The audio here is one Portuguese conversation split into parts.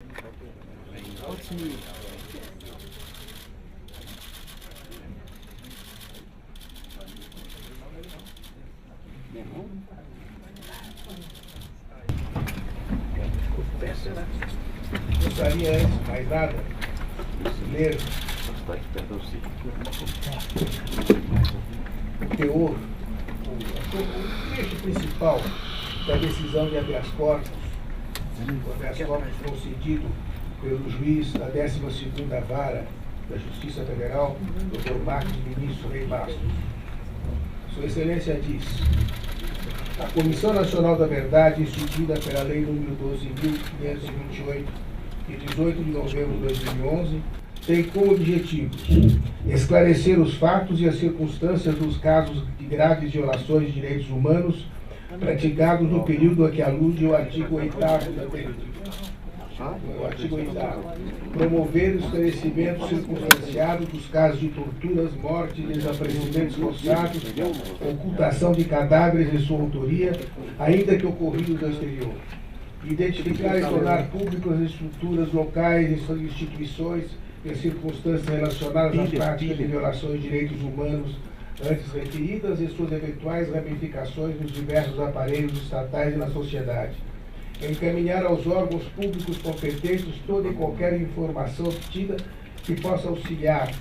Gostaria, antes de mais nada, de ler o teor, o trecho principal da decisão de habeas corpus, o habeas corpus concedido pelo juiz da 12ª Vara da Justiça Federal, Dr. Marcos Vinícius Rei Bastos. Sua Excelência diz: a Comissão Nacional da Verdade, instituída pela Lei nº 12.528, de 18 de novembro de 2011, tem como objetivos esclarecer os fatos e as circunstâncias dos casos de graves violações de direitos humanos praticados no período a que alude o artigo 8º da Diretiva. O artigo 8º. Promover o esclarecimento circunstanciado dos casos de torturas, mortes, desaparecimentos forçados, ocultação de cadáveres de sua autoria, ainda que ocorridos no exterior. Identificar e tornar públicas as estruturas locais e suas instituições e as circunstâncias relacionadas à prática de violações de direitos humanos antes referidas e suas eventuais ramificações nos diversos aparelhos estatais e na sociedade. Encaminhar aos órgãos públicos competentes toda e qualquer informação obtida que possa auxiliar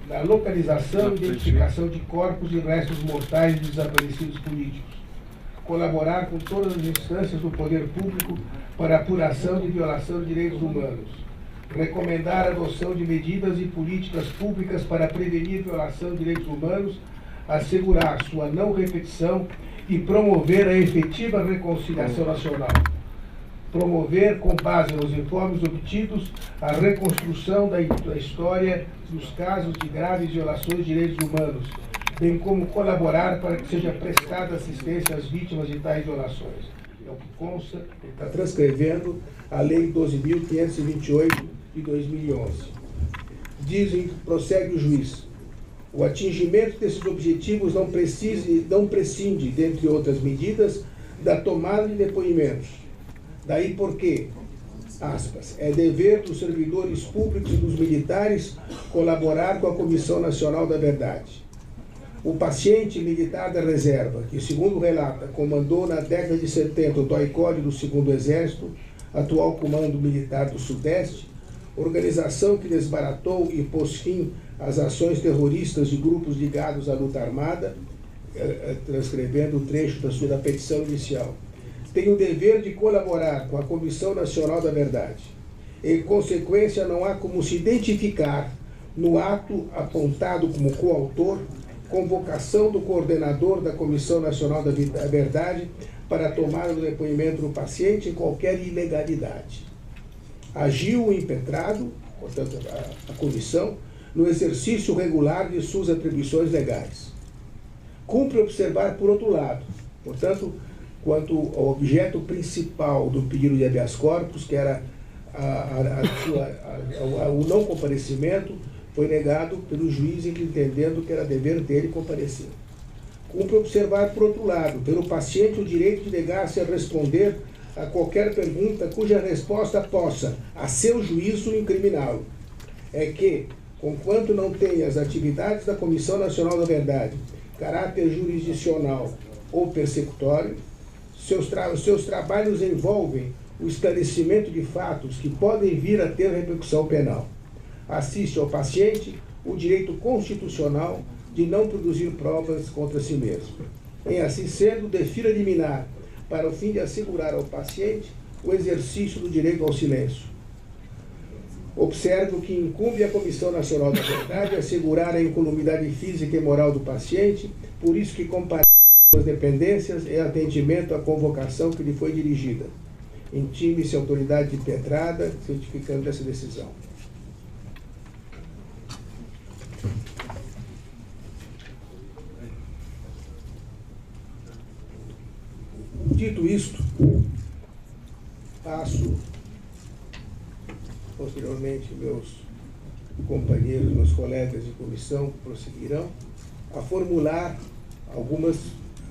na localização e identificação de corpos e restos mortais de desaparecidos políticos. Colaborar com todas as instâncias do poder público para a apuração de violação de direitos humanos. Recomendar a adoção de medidas e políticas públicas para prevenir violação de direitos humanos, assegurar sua não repetição e promover a efetiva reconciliação nacional. Promover, com base nos informes obtidos, a reconstrução da história dos casos de graves violações de direitos humanos, bem como colaborar para que seja prestada assistência às vítimas de tais violações. É o que consta, ele está transcrevendo a Lei 12.528 de 2011. Prossegue o juiz: o atingimento desses objetivos não prescinde, dentre outras medidas, da tomada de depoimentos. Daí porque, aspas, é dever dos servidores públicos e dos militares colaborar com a Comissão Nacional da Verdade. O paciente militar da reserva, que, segundo relata, comandou na década de 70 o DOI-CODE do 2º Exército, atual Comando Militar do Sudeste, organização que desbaratou e pôs fim às ações terroristas de grupos ligados à luta armada, transcrevendo o trecho da petição inicial, tem o dever de colaborar com a Comissão Nacional da Verdade. Em consequência, não há como se identificar no ato apontado como coautor convocação do coordenador da Comissão Nacional da Verdade para a tomada do depoimento do paciente em qualquer ilegalidade. Agiu o impetrado, portanto a comissão, no exercício regular de suas atribuições legais. Cumpre observar, por outro lado, portanto, quanto ao objeto principal do pedido de habeas corpus, que era o não comparecimento, foi negado pelo juiz, entendendo que era dever dele comparecer. Cumpre observar, por outro lado, ter o paciente o direito de negar-se a responder a qualquer pergunta cuja resposta possa, a seu juízo, incriminá-lo. É que, conquanto não tenha as atividades da Comissão Nacional da Verdade caráter jurisdicional ou persecutório, seus trabalhos envolvem o esclarecimento de fatos que podem vir a ter repercussão penal. Assiste ao paciente o direito constitucional de não produzir provas contra si mesmo. Em assim sendo, defira liminar para o fim de assegurar ao paciente o exercício do direito ao silêncio. Observo que incumbe à Comissão Nacional da Verdade assegurar a incolumidade física e moral do paciente, por isso que comparece suas dependências e atendimento à convocação que lhe foi dirigida. Intime-se a autoridade impetrada, certificando essa decisão. Dito isto, passo, posteriormente, meus companheiros, meus colegas de comissão prosseguirão a formular algumas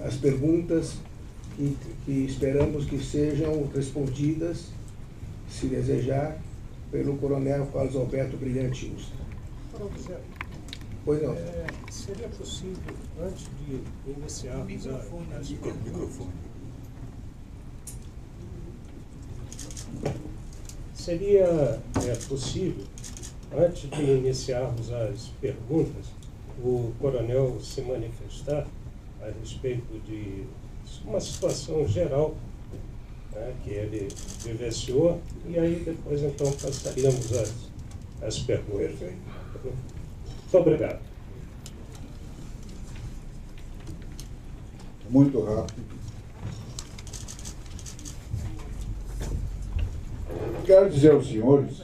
as perguntas que esperamos que sejam respondidas se desejar, pelo coronel Carlos Alberto Brilhante Usta. Pois não. Seria possível, antes de iniciarmos microfone. Seria possível, antes de iniciarmos as perguntas, o coronel se manifestar a respeito de uma situação geral, né, que ele vivenciou, e aí depois então passaríamos as perguntas. Muito obrigado. Muito rápido. Quero dizer aos senhores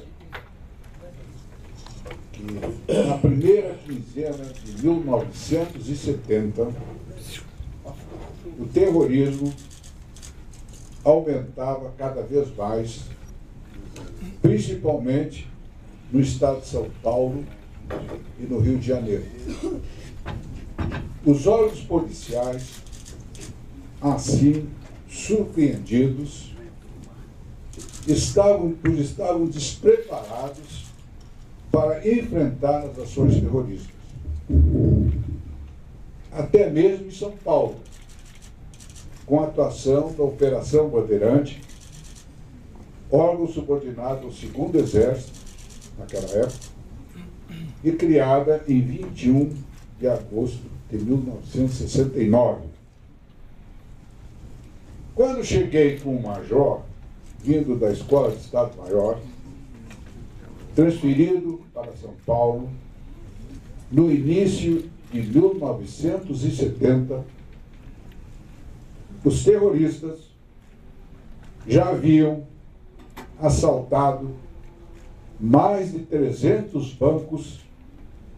que na primeira quinzena de 1970, o terrorismo aumentava cada vez mais, principalmente no estado de São Paulo e no Rio de Janeiro. Os órgãos policiais, assim, surpreendidos, estavam despreparados para enfrentar as ações terroristas. Até mesmo em São Paulo, com a atuação da Operação Bandeirante, órgão subordinado ao 2º Exército, naquela época, e criada em 21 de agosto de 1969. Quando cheguei com o major, vindo da Escola de Estado-Maior, transferido para São Paulo, no início de 1970, os terroristas já haviam assaltado mais de 300 bancos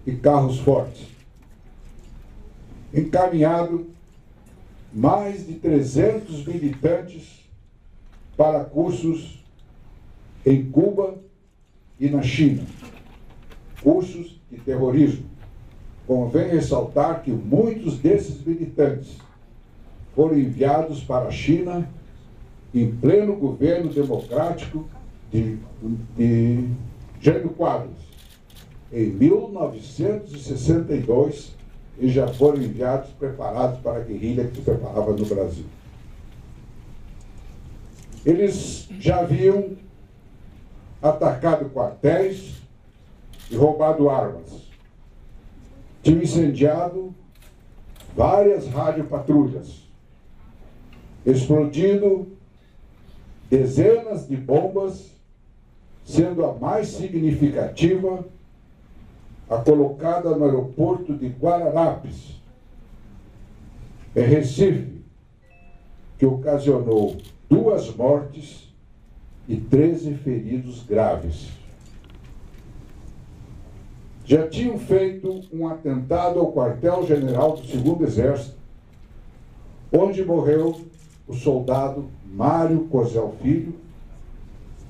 e carros fortes, encaminhado mais de 300 militantes para cursos em Cuba e na China, cursos de terrorismo. Convém ressaltar que muitos desses militantes foram enviados para a China em pleno governo democrático de Jânio Quadros, em 1962, e já foram enviados preparados para a guerrilha que se preparava no Brasil. Eles já haviam atacado quartéis e roubado armas. Tinham incendiado várias radiopatrulhas, explodindo dezenas de bombas, sendo a mais significativa a colocada no aeroporto de Guararapes, em Recife, que ocasionou 2 mortes e 13 feridos graves. Já tinham feito um atentado ao quartel-general do 2º Exército, onde morreu o soldado Mário Cosel Filho,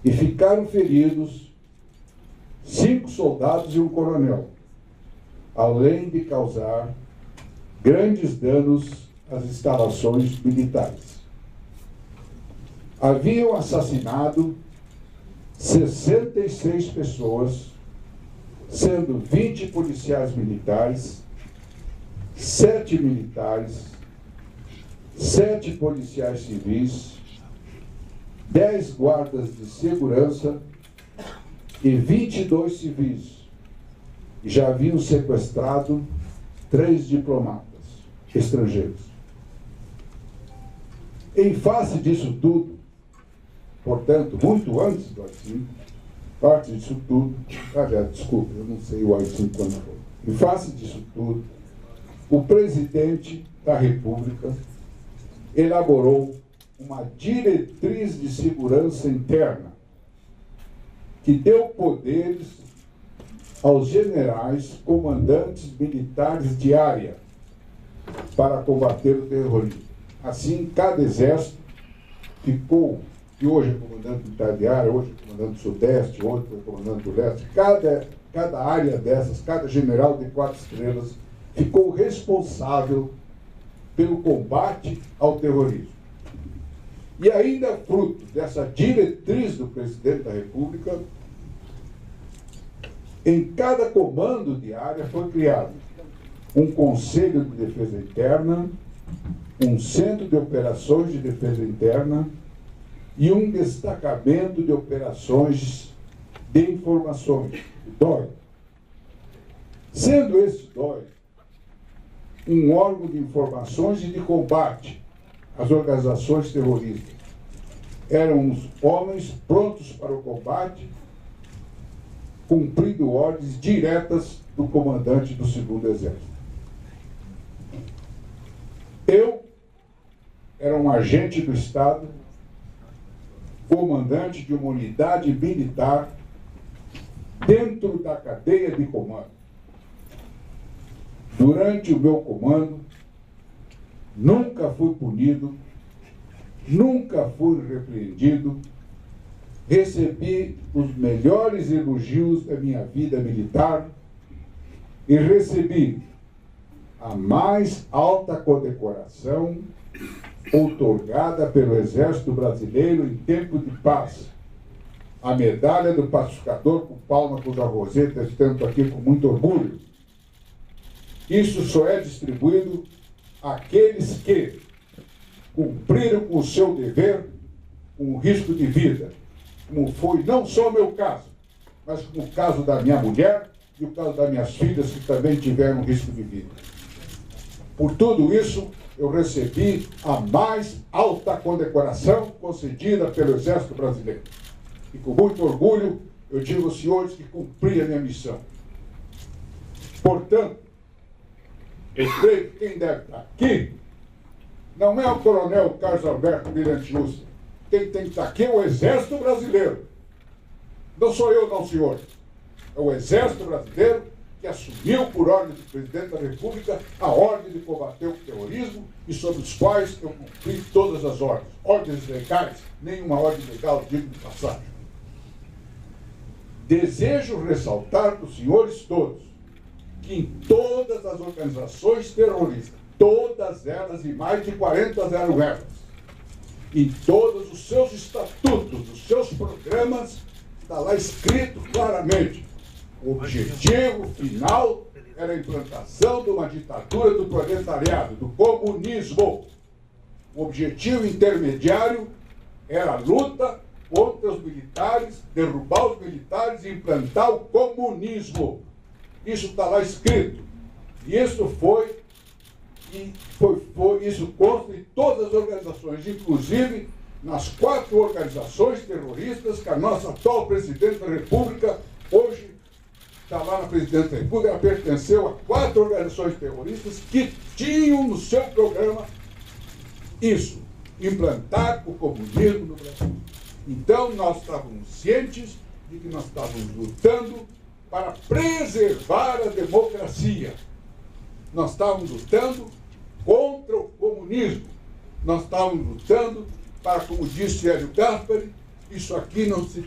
e ficaram feridos 5 soldados e um coronel, além de causar grandes danos às instalações militares. Haviam assassinado 66 pessoas, sendo 20 policiais militares, 7 militares, 7 policiais civis, 10 guardas de segurança e 22 civis. E já haviam sequestrado 3 diplomatas estrangeiros. Em face disso tudo, portanto, muito antes do AI-5, parte disso tudo, desculpa, eu não sei o AI-5 quando foi. Em face disso tudo, o presidente da República elaborou uma diretriz de segurança interna que deu poderes aos generais comandantes militares de área para combater o terrorismo. Assim, cada exército ficou, que hoje é comandante militar de área, hoje é comandante do Sudeste, outro é comandante do Leste, cada área dessas, cada general de 4 estrelas ficou responsável pelo combate ao terrorismo. E ainda fruto dessa diretriz do presidente da República, em cada comando de área foi criado um Conselho de Defesa Interna, um Centro de Operações de Defesa Interna e um Destacamento de Operações de Informações, DOI. Sendo esse DOI um órgão de informações e de combate às organizações terroristas. Eram os homens prontos para o combate, cumprindo ordens diretas do comandante do 2º Exército. Eu era um agente do Estado, comandante de uma unidade militar dentro da cadeia de comando. Durante o meu comando, nunca fui punido, nunca fui repreendido, recebi os melhores elogios da minha vida militar e recebi a mais alta condecoração outorgada pelo Exército Brasileiro em tempo de paz, a medalha do pacificador com palma cuja roseta estento aqui com muito orgulho. Isso só é distribuído àqueles que cumpriram com o seu dever com o risco de vida, como foi não só o meu caso, mas como o caso da minha mulher e o caso das minhas filhas, que também tiveram risco de vida. Por tudo isso, eu recebi a mais alta condecoração concedida pelo Exército Brasileiro. E com muito orgulho, eu digo aos senhores que cumpri a minha missão. Portanto, eu creio que quem deve estar aqui não é o coronel Carlos Alberto Brilhante Justa. Quem tem que estar aqui é o Exército Brasileiro. Não sou eu, não, senhor. É o Exército Brasileiro que assumiu, por ordem do presidente da República, a ordem de combater o terrorismo e sobre os quais eu cumpri todas as ordens. Ordens legais, nenhuma ordem legal, digo de passagem. Desejo ressaltar para os senhores todos que em todas as organizações terroristas, todas elas e mais de 40 zero elas, em todos os seus estatutos, os seus programas, está lá escrito claramente: o objetivo final era a implantação de uma ditadura do proletariado, do comunismo. O objetivo intermediário era a luta contra os militares, derrubar os militares e implantar o comunismo. Isso está lá escrito. E isso isso consta em todas as organizações, inclusive nas 4 organizações terroristas que a nossa atual presidente da República, hoje está lá na presidência da República, ela pertenceu a 4 organizações terroristas que tinham no seu programa isso, implantar o comunismo no Brasil. Então nós estávamos cientes de que nós estávamos lutando para preservar a democracia. Nós estávamos lutando contra o comunismo. Nós estávamos lutando para, como disse Hélio Gaspari, isso aqui não se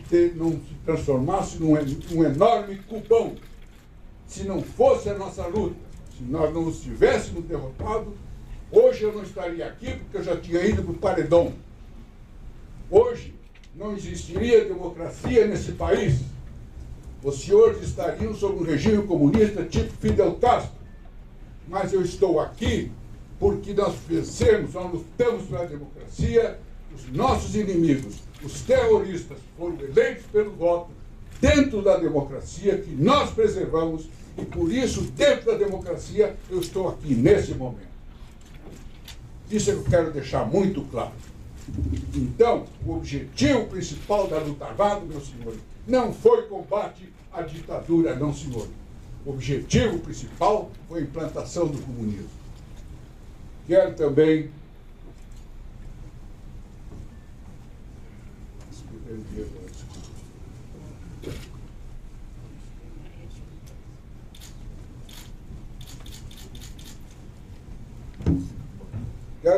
transformasse num enorme cubão. Se não fosse a nossa luta, se nós não os tivéssemos derrotado, hoje eu não estaria aqui porque eu já tinha ido para o paredão. Hoje não existiria democracia nesse país. Os senhores estariam sob um regime comunista tipo Fidel Castro. Mas eu estou aqui porque nós vencemos, nós lutamos pela democracia. Os nossos inimigos, os terroristas, foram eleitos pelo voto dentro da democracia que nós preservamos, e por isso, dentro da democracia, eu estou aqui nesse momento. Isso eu quero deixar muito claro. Então, o objetivo principal da luta armada, meus senhores, não foi combate à ditadura, não, senhor. O objetivo principal foi a implantação do comunismo. Quero também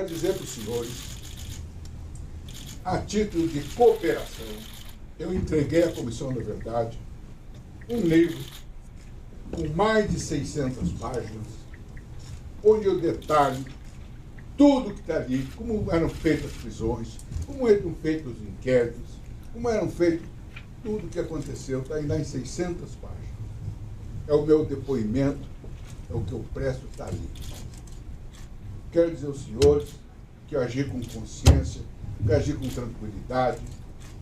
dizer para os senhores, a título de cooperação, eu entreguei à Comissão da Verdade um livro com mais de 600 páginas, onde eu detalho tudo que está ali, como eram feitas as prisões, como eram feitos os inquéritos, como eram feitos tudo o que aconteceu, está aí lá em 600 páginas. É o meu depoimento, é o que eu presto, está ali. Quero dizer aos senhores que eu agi com consciência, que eu agi com tranquilidade.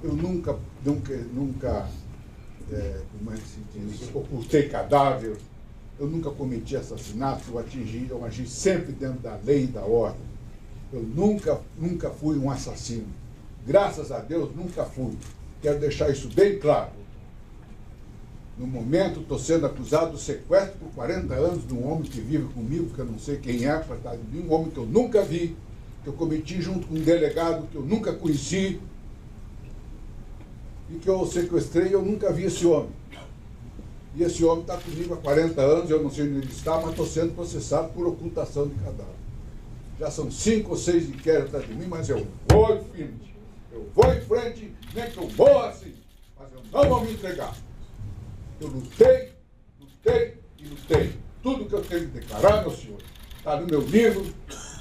Eu nunca como é que se diz, ocultei cadáver, eu nunca cometi assassinato, eu agi sempre dentro da lei e da ordem. Eu nunca fui um assassino. Graças a Deus, nunca fui. Quero deixar isso bem claro. No momento, estou sendo acusado de sequestro por 40 anos de um homem que vive comigo, que eu não sei quem é, um homem que eu nunca vi, que eu cometi junto com um delegado que eu nunca conheci, e que eu sequestrei e eu nunca vi esse homem. E esse homem está comigo há 40 anos, eu não sei onde ele está, mas estou sendo processado por ocultação de cadáver. Já são 5 ou 6 inquéritos atrás de mim, mas eu vou em frente. Eu vou em frente, nem que eu morra assim, mas eu não vou me entregar. Eu lutei e lutei. Tudo que eu tenho que declarar, meu senhor, está no meu livro.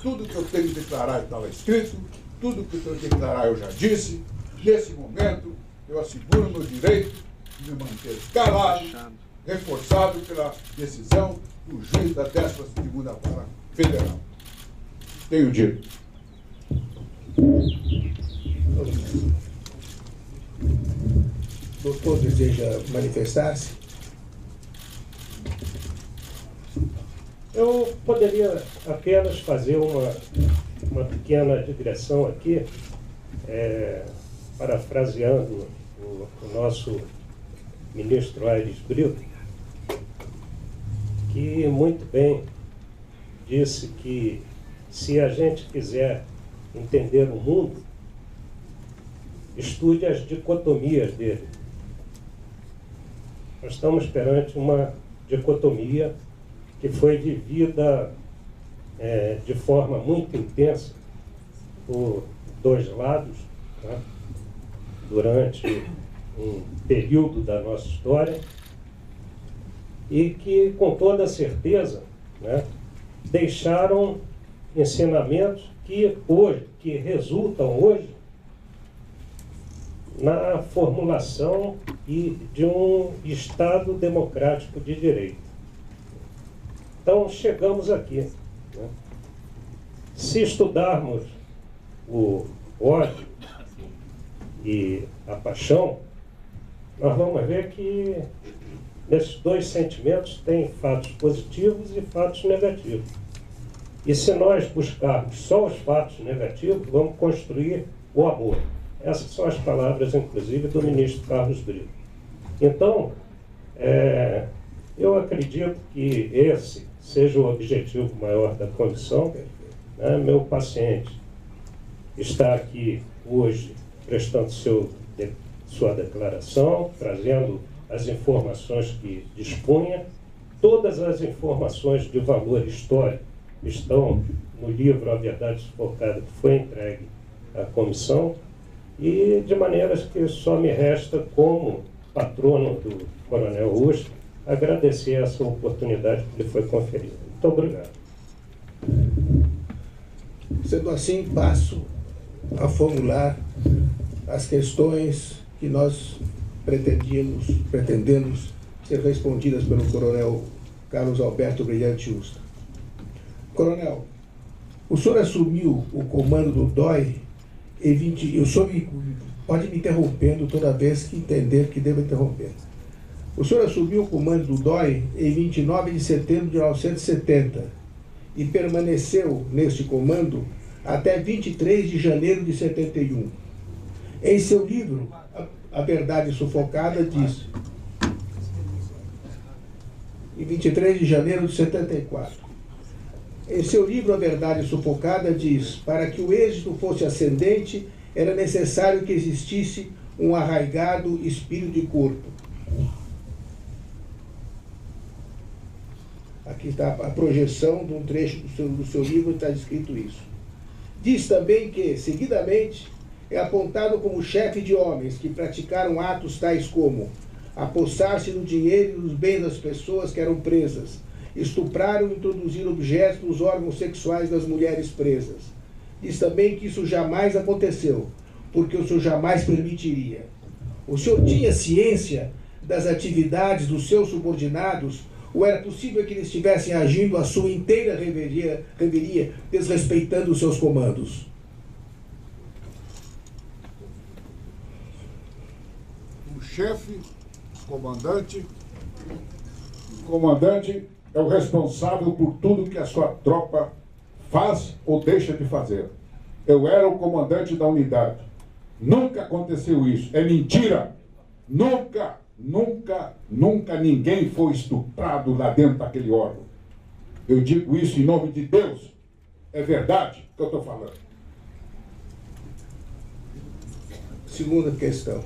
Tudo que eu tenho que declarar está lá escrito. Tudo que eu tenho que declarar eu já disse. Nesse momento, eu asseguro o meu direito de me manter calado, reforçado pela decisão do juiz da 12ª Vara Federal. Tenho dito. O doutor deseja manifestar-se? Eu poderia apenas fazer uma pequena digressão aqui, parafraseando o nosso ministro Aires Brito, que muito bem disse que se a gente quiser entender o mundo, estude as dicotomias dele. Nós estamos perante uma dicotomia que foi vivida de forma muito intensa por dois lados, tá? Durante um período da nossa história, e que, com toda certeza, né, deixaram ensinamentos que resultam hoje na formulação de um Estado democrático de direito. Então, chegamos aqui, né? Se estudarmos o ódio e a paixão, nós vamos ver que nesses dois sentimentos tem fatos positivos e fatos negativos. E se nós buscarmos só os fatos negativos, vamos construir o amor. Essas são as palavras, inclusive, do ministro Carlos Brito. Então, eu acredito que esse seja o objetivo maior da comissão. Né? Meu paciente está aqui hoje prestando sua declaração, trazendo as informações que dispunha. Todas as informações de valor histórico estão no livro A Verdade Sufocada, que foi entregue à comissão, e de maneiras que só me resta, como patrono do Coronel Rustre, agradecer essa oportunidade que lhe foi conferida. Muito obrigado. Sendo assim, passo a formular as questões que nós pretendemos ser respondidas pelo Coronel Carlos Alberto Brilhante Ustra. Coronel, o senhor assumiu o comando do DOI o senhor pode me interrompendo toda vez que entender que devo interromper. O senhor assumiu o comando do DOI em 29 de setembro de 1970 e permaneceu neste comando até 23 de janeiro de 71. Em seu livro, A Verdade Sufocada, diz, em 23 de janeiro de 74, em seu livro A Verdade Sufocada, diz: para que o êxito fosse ascendente, era necessário que existisse um arraigado espírito e corpo. Aqui está a projeção de um trecho do seu livro, está escrito isso. Diz também que, seguidamente, é apontado como chefe de homens que praticaram atos tais como apossar-se do dinheiro e dos bens das pessoas que eram presas, estupraram e introduziram objetos nos órgãos sexuais das mulheres presas. Diz também que isso jamais aconteceu, porque o senhor jamais permitiria. O senhor tinha ciência das atividades dos seus subordinados, ou era possível que eles estivessem agindo à sua inteira revelia, desrespeitando os seus comandos? O chefe, o comandante é o responsável por tudo que a sua tropa faz ou deixa de fazer. Eu era o comandante da unidade. Nunca aconteceu isso. É mentira. Nunca ninguém foi estuprado lá dentro daquele órgão. Eu digo isso em nome de Deus. É verdade que eu estou falando. Segunda questão.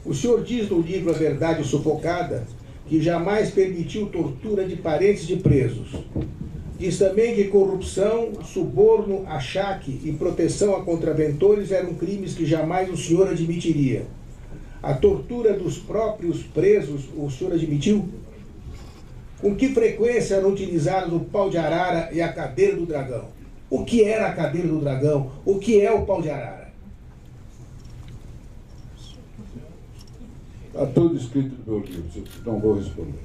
O senhor diz no livro A Verdade Sufocada que jamais permitiu tortura de parentes de presos. Diz também que corrupção, suborno, achaque e proteção a contraventores eram crimes que jamais o senhor admitiria. A tortura dos próprios presos o senhor admitiu? Com que frequência eram utilizados o pau de arara e a cadeira do dragão? O que era a cadeira do dragão? O que é o pau de arara? Está tudo escrito no meu livro, não vou responder.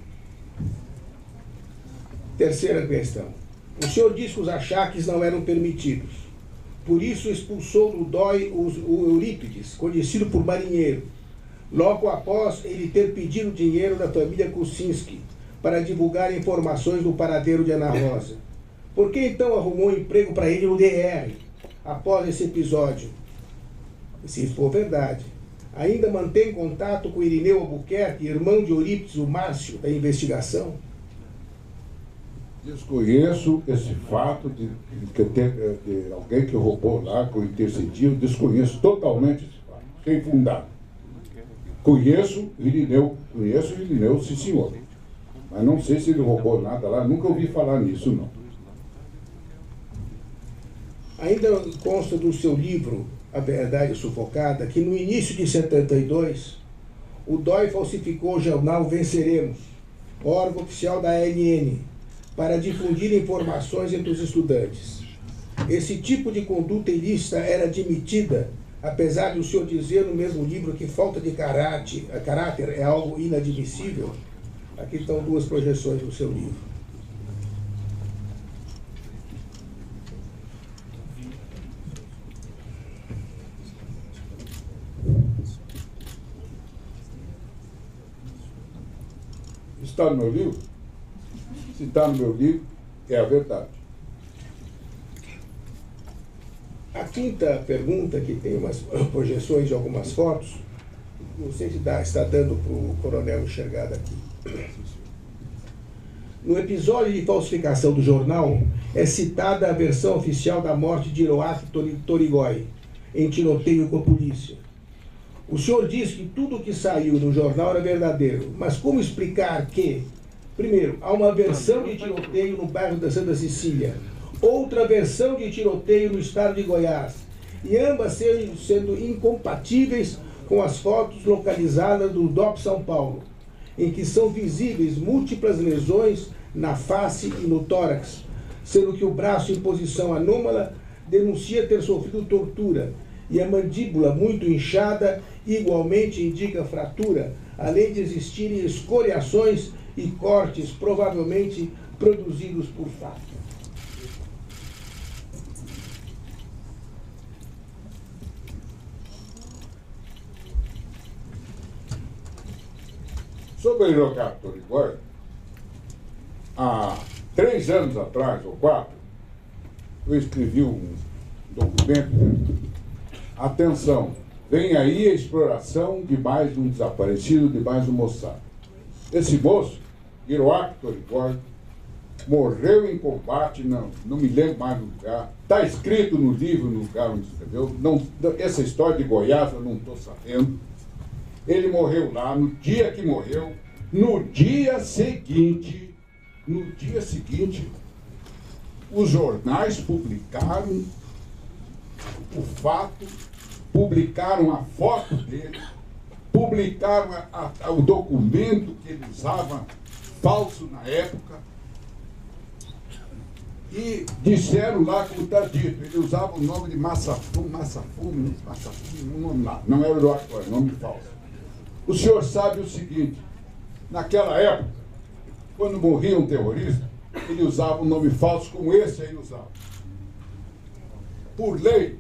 Terceira questão. O senhor diz que os achaques não eram permitidos. Por isso expulsou do DOI o Eurípides, conhecido por marinheiro, logo após ele ter pedido dinheiro da família Kuczynski para divulgar informações do paradeiro de Ana Rosa. Por que então arrumou emprego para ele no DR, após esse episódio? Se for verdade, ainda mantém contato com Irineu Albuquerque, irmão de Eurípides, o Márcio, da investigação? Desconheço esse fato de alguém que roubou lá, que eu intercedi, eu desconheço totalmente esse fato, sem fundado. Conheço o Irineu, sim senhor. Mas não sei se ele roubou nada lá, nunca ouvi falar nisso, não. Ainda consta do seu livro, A Verdade Sufocada, que no início de 72, o DOI falsificou o jornal Venceremos, órgão oficial da ANN, para difundir informações entre os estudantes. Esse tipo de conduta ilícita era admitida, apesar de o senhor dizer no mesmo livro que falta de caráter é algo inadmissível. Aqui estão duas projeções do seu livro. Está no meu livro? Se está no meu livro, é a verdade. A quinta pergunta, que tem umas projeções de algumas fotos, não sei se está dando para o coronel enxergar daqui. No episódio de falsificação do jornal, é citada a versão oficial da morte de Hiroaki Torigoi, em tiroteio com a polícia. O senhor diz que tudo o que saiu no jornal era verdadeiro, mas como explicar que, primeiro, há uma versão de tiroteio no bairro da Santa Cecília, outra versão de tiroteio no estado de Goiás, e ambas sendo incompatíveis com as fotos localizadas do DOP São Paulo, em que são visíveis múltiplas lesões na face e no tórax, sendo que o braço em posição anômala denuncia ter sofrido tortura, e a mandíbula muito inchada igualmente indica fratura, além de existirem escoriações e cortes provavelmente produzidos por faca. Sobre o Hiroaki Torigoi, há 3 anos atrás, ou 4, eu escrevi um documento. Atenção, vem aí a exploração de mais um desaparecido, de mais um moçado. Esse moço, Hiroaki Torigoi, morreu em combate, não me lembro mais do lugar. Está escrito no livro, no lugar onde escreveu. Essa história de Goiás eu não estou sabendo. Ele morreu lá, no dia que morreu, no dia seguinte, os jornais publicaram o fato, publicaram a foto dele, publicaram o documento que ele usava, falso na época, E disseram lá, como está dito, ele usava o nome de Massafume, um nome lá, não era o actual, nome falso. O senhor sabe o seguinte, naquela época, quando morria um terrorista, ele usava um nome falso como esse aí usava. Por lei,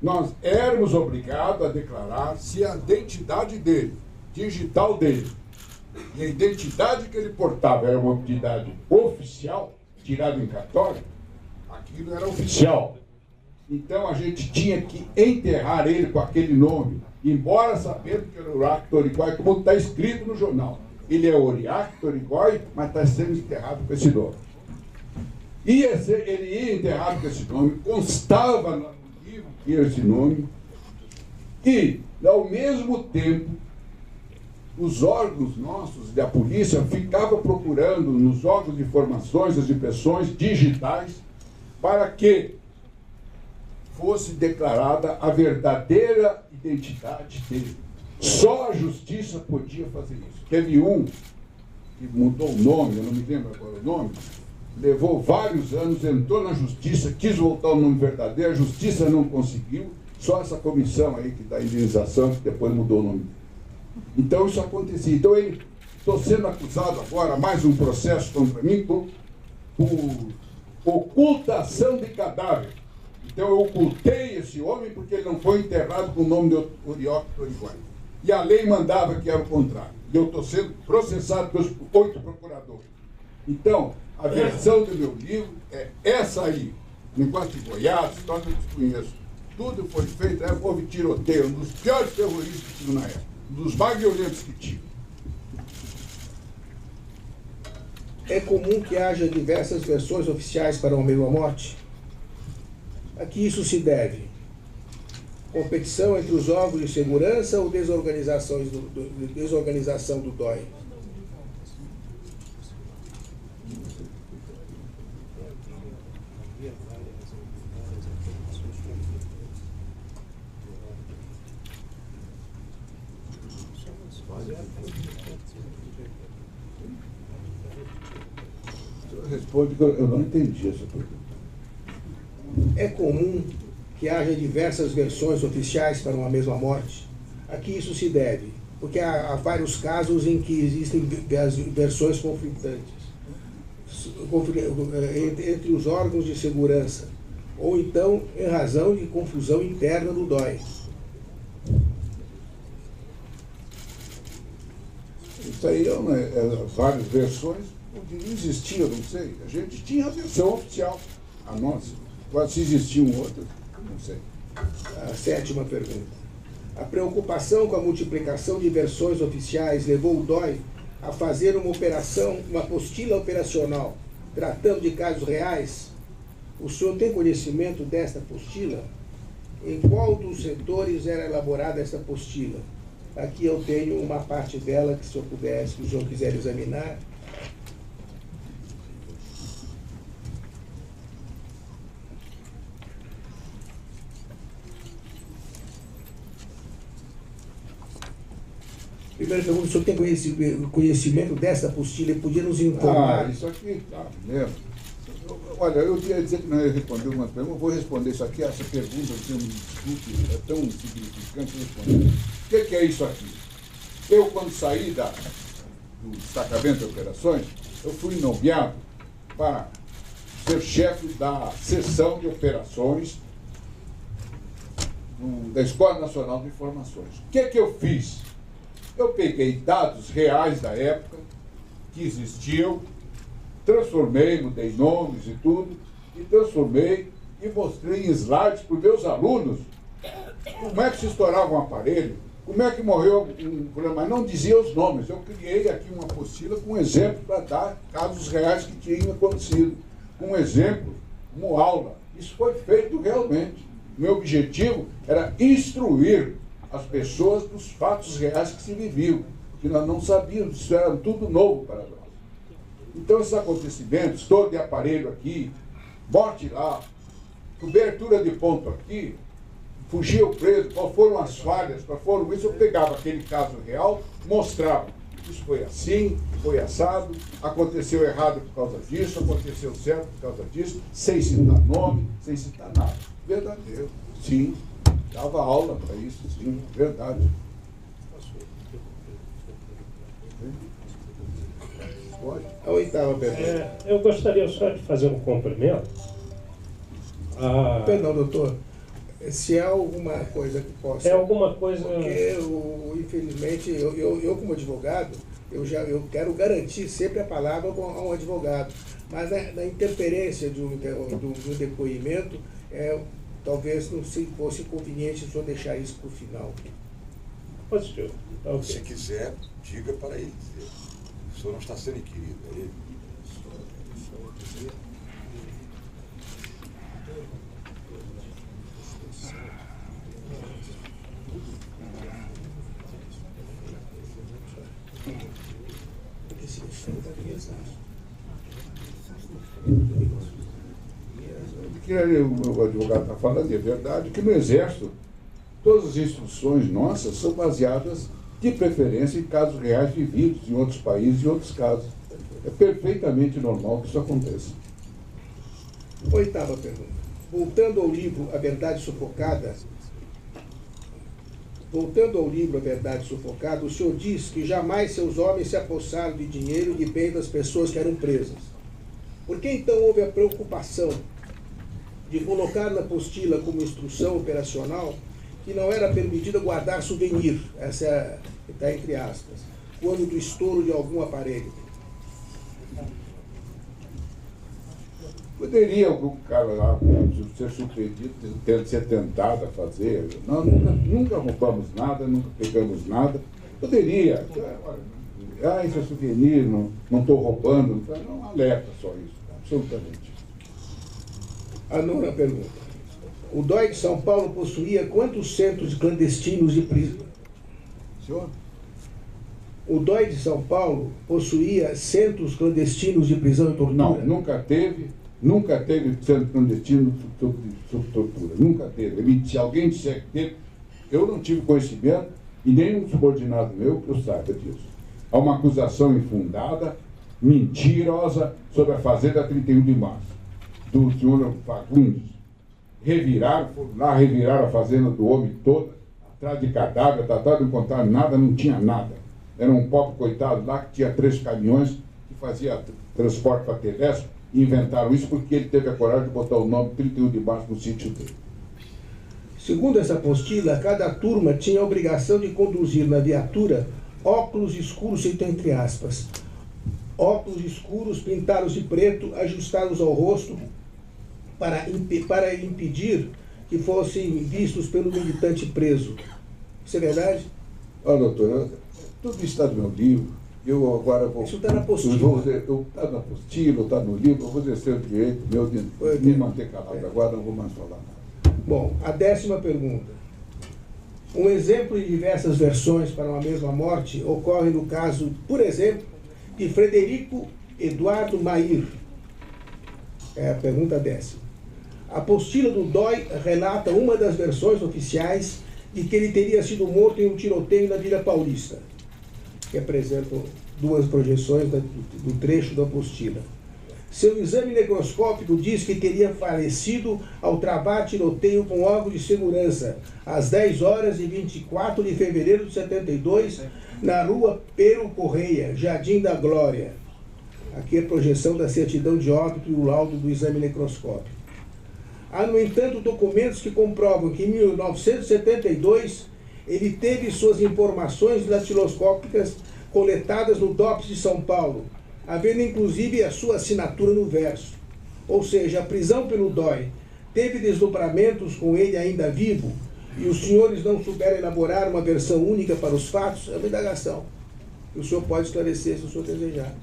nós éramos obrigados a declarar se a identidade dele, digital dele, e a identidade que ele portava era uma identidade oficial, tirada em cartório, aquilo era oficial. Então a gente tinha que enterrar ele com aquele nome, embora sabendo que era Uriaque Torigói, como está escrito no jornal. Ele é Uriaque Torigói, mas está sendo enterrado com esse nome. Ele ia enterrado com esse nome, constava no livro que era esse nome, e, ao mesmo tempo, os órgãos nossos da polícia ficavam procurando nos órgãos de informações, as impressões digitais, para que fosse declarada a verdadeira identidade dele. Só a justiça podia fazer isso. Teve um que mudou o nome, eu não me lembro agora o nome, levou vários anos, entrou na justiça, quis voltar ao nome verdadeiro, a justiça não conseguiu, só essa comissão aí que dá indenização, que depois mudou o nome. Então isso acontecia. Então estou sendo acusado agora, mais um processo contra mim, por ocultação de cadáver. Então eu ocultei esse homem porque ele não foi enterrado com o nome de Uriaque Torigói. E a lei mandava que era o contrário. E eu estou sendo processado pelos 8 procuradores. Então, a versão do meu livro é essa aí. Negócio de Goiás, história que eu desconheço. Tudo foi feito, houve tiroteio, um dos piores terroristas que tinha na época, um dos mais violentos que tinha. É comum que haja diversas versões oficiais para uma mesma morte? A que isso se deve? Competição entre os órgãos de segurança ou desorganização do DOI? Responde que eu não entendi essa pergunta. É comum que haja diversas versões oficiais para uma mesma morte? A que isso se deve? Porque há vários casos em que existem versões conflitantes entre os órgãos de segurança, ou então em razão de confusão interna do DOI. Isso aí várias versões, poderia existir, eu não sei. A gente tinha a versão oficial, a nossa. Agora, se existiam outras, não sei. A 7ª pergunta. A preocupação com a multiplicação de versões oficiais levou o DOI a fazer uma apostila operacional, tratando de casos reais? O senhor tem conhecimento desta apostila? Em qual dos setores era elaborada essa apostila? Aqui eu tenho uma parte dela que, se eu pudesse, se o senhor quiser examinar. Primeira pergunta, o senhor tem conhecimento dessa apostila e podia nos informar? Isso aqui, tá, lembro. Olha, eu queria dizer que não ia responder uma pergunta, eu vou responder isso aqui, essa pergunta, eu me desculpe, é tão significante responder. O que é isso aqui? Eu, quando saí do destacamento de operações, eu fui nomeado para ser chefe da seção de operações da Escola Nacional de Informações. O que eu fiz? Eu peguei dados reais da época, que existiam, transformei, mudei nomes e tudo, e transformei e mostrei em slides para os meus alunos como é que se estourava um aparelho, como é que morreu um problema, mas não dizia os nomes. Eu criei aqui uma apostila com exemplo para dar casos reais que tinham acontecido, com exemplo, como aula. Isso foi feito realmente. Meu objetivo era instruir as pessoas dos fatos reais que se viviam, que nós não sabíamos, isso era tudo novo para nós. Então esses acontecimentos, estouro de aparelho aqui, morte lá, cobertura de ponto aqui, fugia o preso, qual foram as falhas, qual foram isso, eu pegava aquele caso real, mostrava. isso foi assim, foi assado, aconteceu errado por causa disso, aconteceu certo por causa disso, sem citar nome, sem citar nada. Verdadeiro, sim. Dava aula para isso, sim, verdade. Pode. A oitava pergunta. Eu gostaria só de fazer um cumprimento. Perdão, doutor. Se há alguma coisa que possa... É alguma coisa... Porque, infelizmente, eu como advogado, eu quero garantir sempre a palavra a um advogado. Mas na interferência de um depoimento, talvez não fosse conveniente só deixar isso para o final. Positivo. Tá, okay. Se quiser, diga para ele dizer. O senhor não está sendo inquirido, é ele. Que o advogado está falando, é verdade, que no Exército todas as instruções nossas são baseadas, de preferência, em casos reais vividos em outros países e outros casos. É perfeitamente normal que isso aconteça. Oitava pergunta. Voltando ao livro A Verdade Sufocada, o senhor diz que jamais seus homens se apossaram de dinheiro e de bens das pessoas que eram presas. Por que então houve a preocupação de colocar na apostila como instrução operacional que não era permitido guardar souvenir, essa está entre aspas, quando do estouro de algum aparelho? Poderia algum cara lá ser surpreendido, ser tentado a fazer. Nós nunca roubamos nada, nunca pegamos nada. Poderia. Isso é souvenir, não estou roubando. Não alerta só isso, absolutamente. A nona pergunta. O DOI de São Paulo possuía quantos centros clandestinos de prisão? Senhor? O DOI de São Paulo possuía centros clandestinos de prisão e tortura? Não, nunca teve centro clandestino sob tortura. Nunca teve. Se alguém disser que teve, eu não tive conhecimento e nem um subordinado meu que eu saiba disso. Há uma acusação infundada, mentirosa, sobre a Fazenda 31 de Março, do senhor Fagundes. Reviraram a fazenda do homem toda, atrás de cadáver, não encontraram nada, não tinha nada. Era um pobre coitado lá que tinha 3 caminhões que fazia transporte para Telesco, e inventaram isso porque ele teve a coragem de botar o nome 31 de Março no sítio dele. Segundo essa apostila, cada turma tinha a obrigação de conduzir na viatura óculos escuros, entre aspas, óculos escuros pintados de preto, ajustados ao rosto, para impedir que fossem vistos pelo militante preso. Isso é verdade? Olha, doutor, tudo isso está no meu livro. Eu agora vou... Isso está na apostila. Está na apostila, está no livro. Eu vou exercer o direito meu de me manter calado. Agora não vou mais falar nada. Bom, a 10ª pergunta. Um exemplo de diversas versões para uma mesma morte ocorre no caso, por exemplo, de Frederico Eduardo Mair. É a pergunta 10ª. A apostila do DOI relata uma das versões oficiais de que ele teria sido morto em um tiroteio na Vila Paulista, que apresentam 2 projeções do trecho da apostila. Seu exame necroscópico diz que teria falecido ao travar tiroteio com órgão de segurança, às 10h24 de fevereiro de 72, na rua Pero Correia, Jardim da Glória. Aqui a projeção da certidão de óbito e o laudo do exame necroscópico. Há, no entanto, documentos que comprovam que em 1972 ele teve suas informações datiloscópicas coletadas no DOPS de São Paulo, havendo inclusive a sua assinatura no verso. Ou seja, a prisão pelo DOI teve desdobramentos com ele ainda vivo, e os senhores não souberam elaborar uma versão única para os fatos? É uma indagação. E o senhor pode esclarecer se o senhor desejar.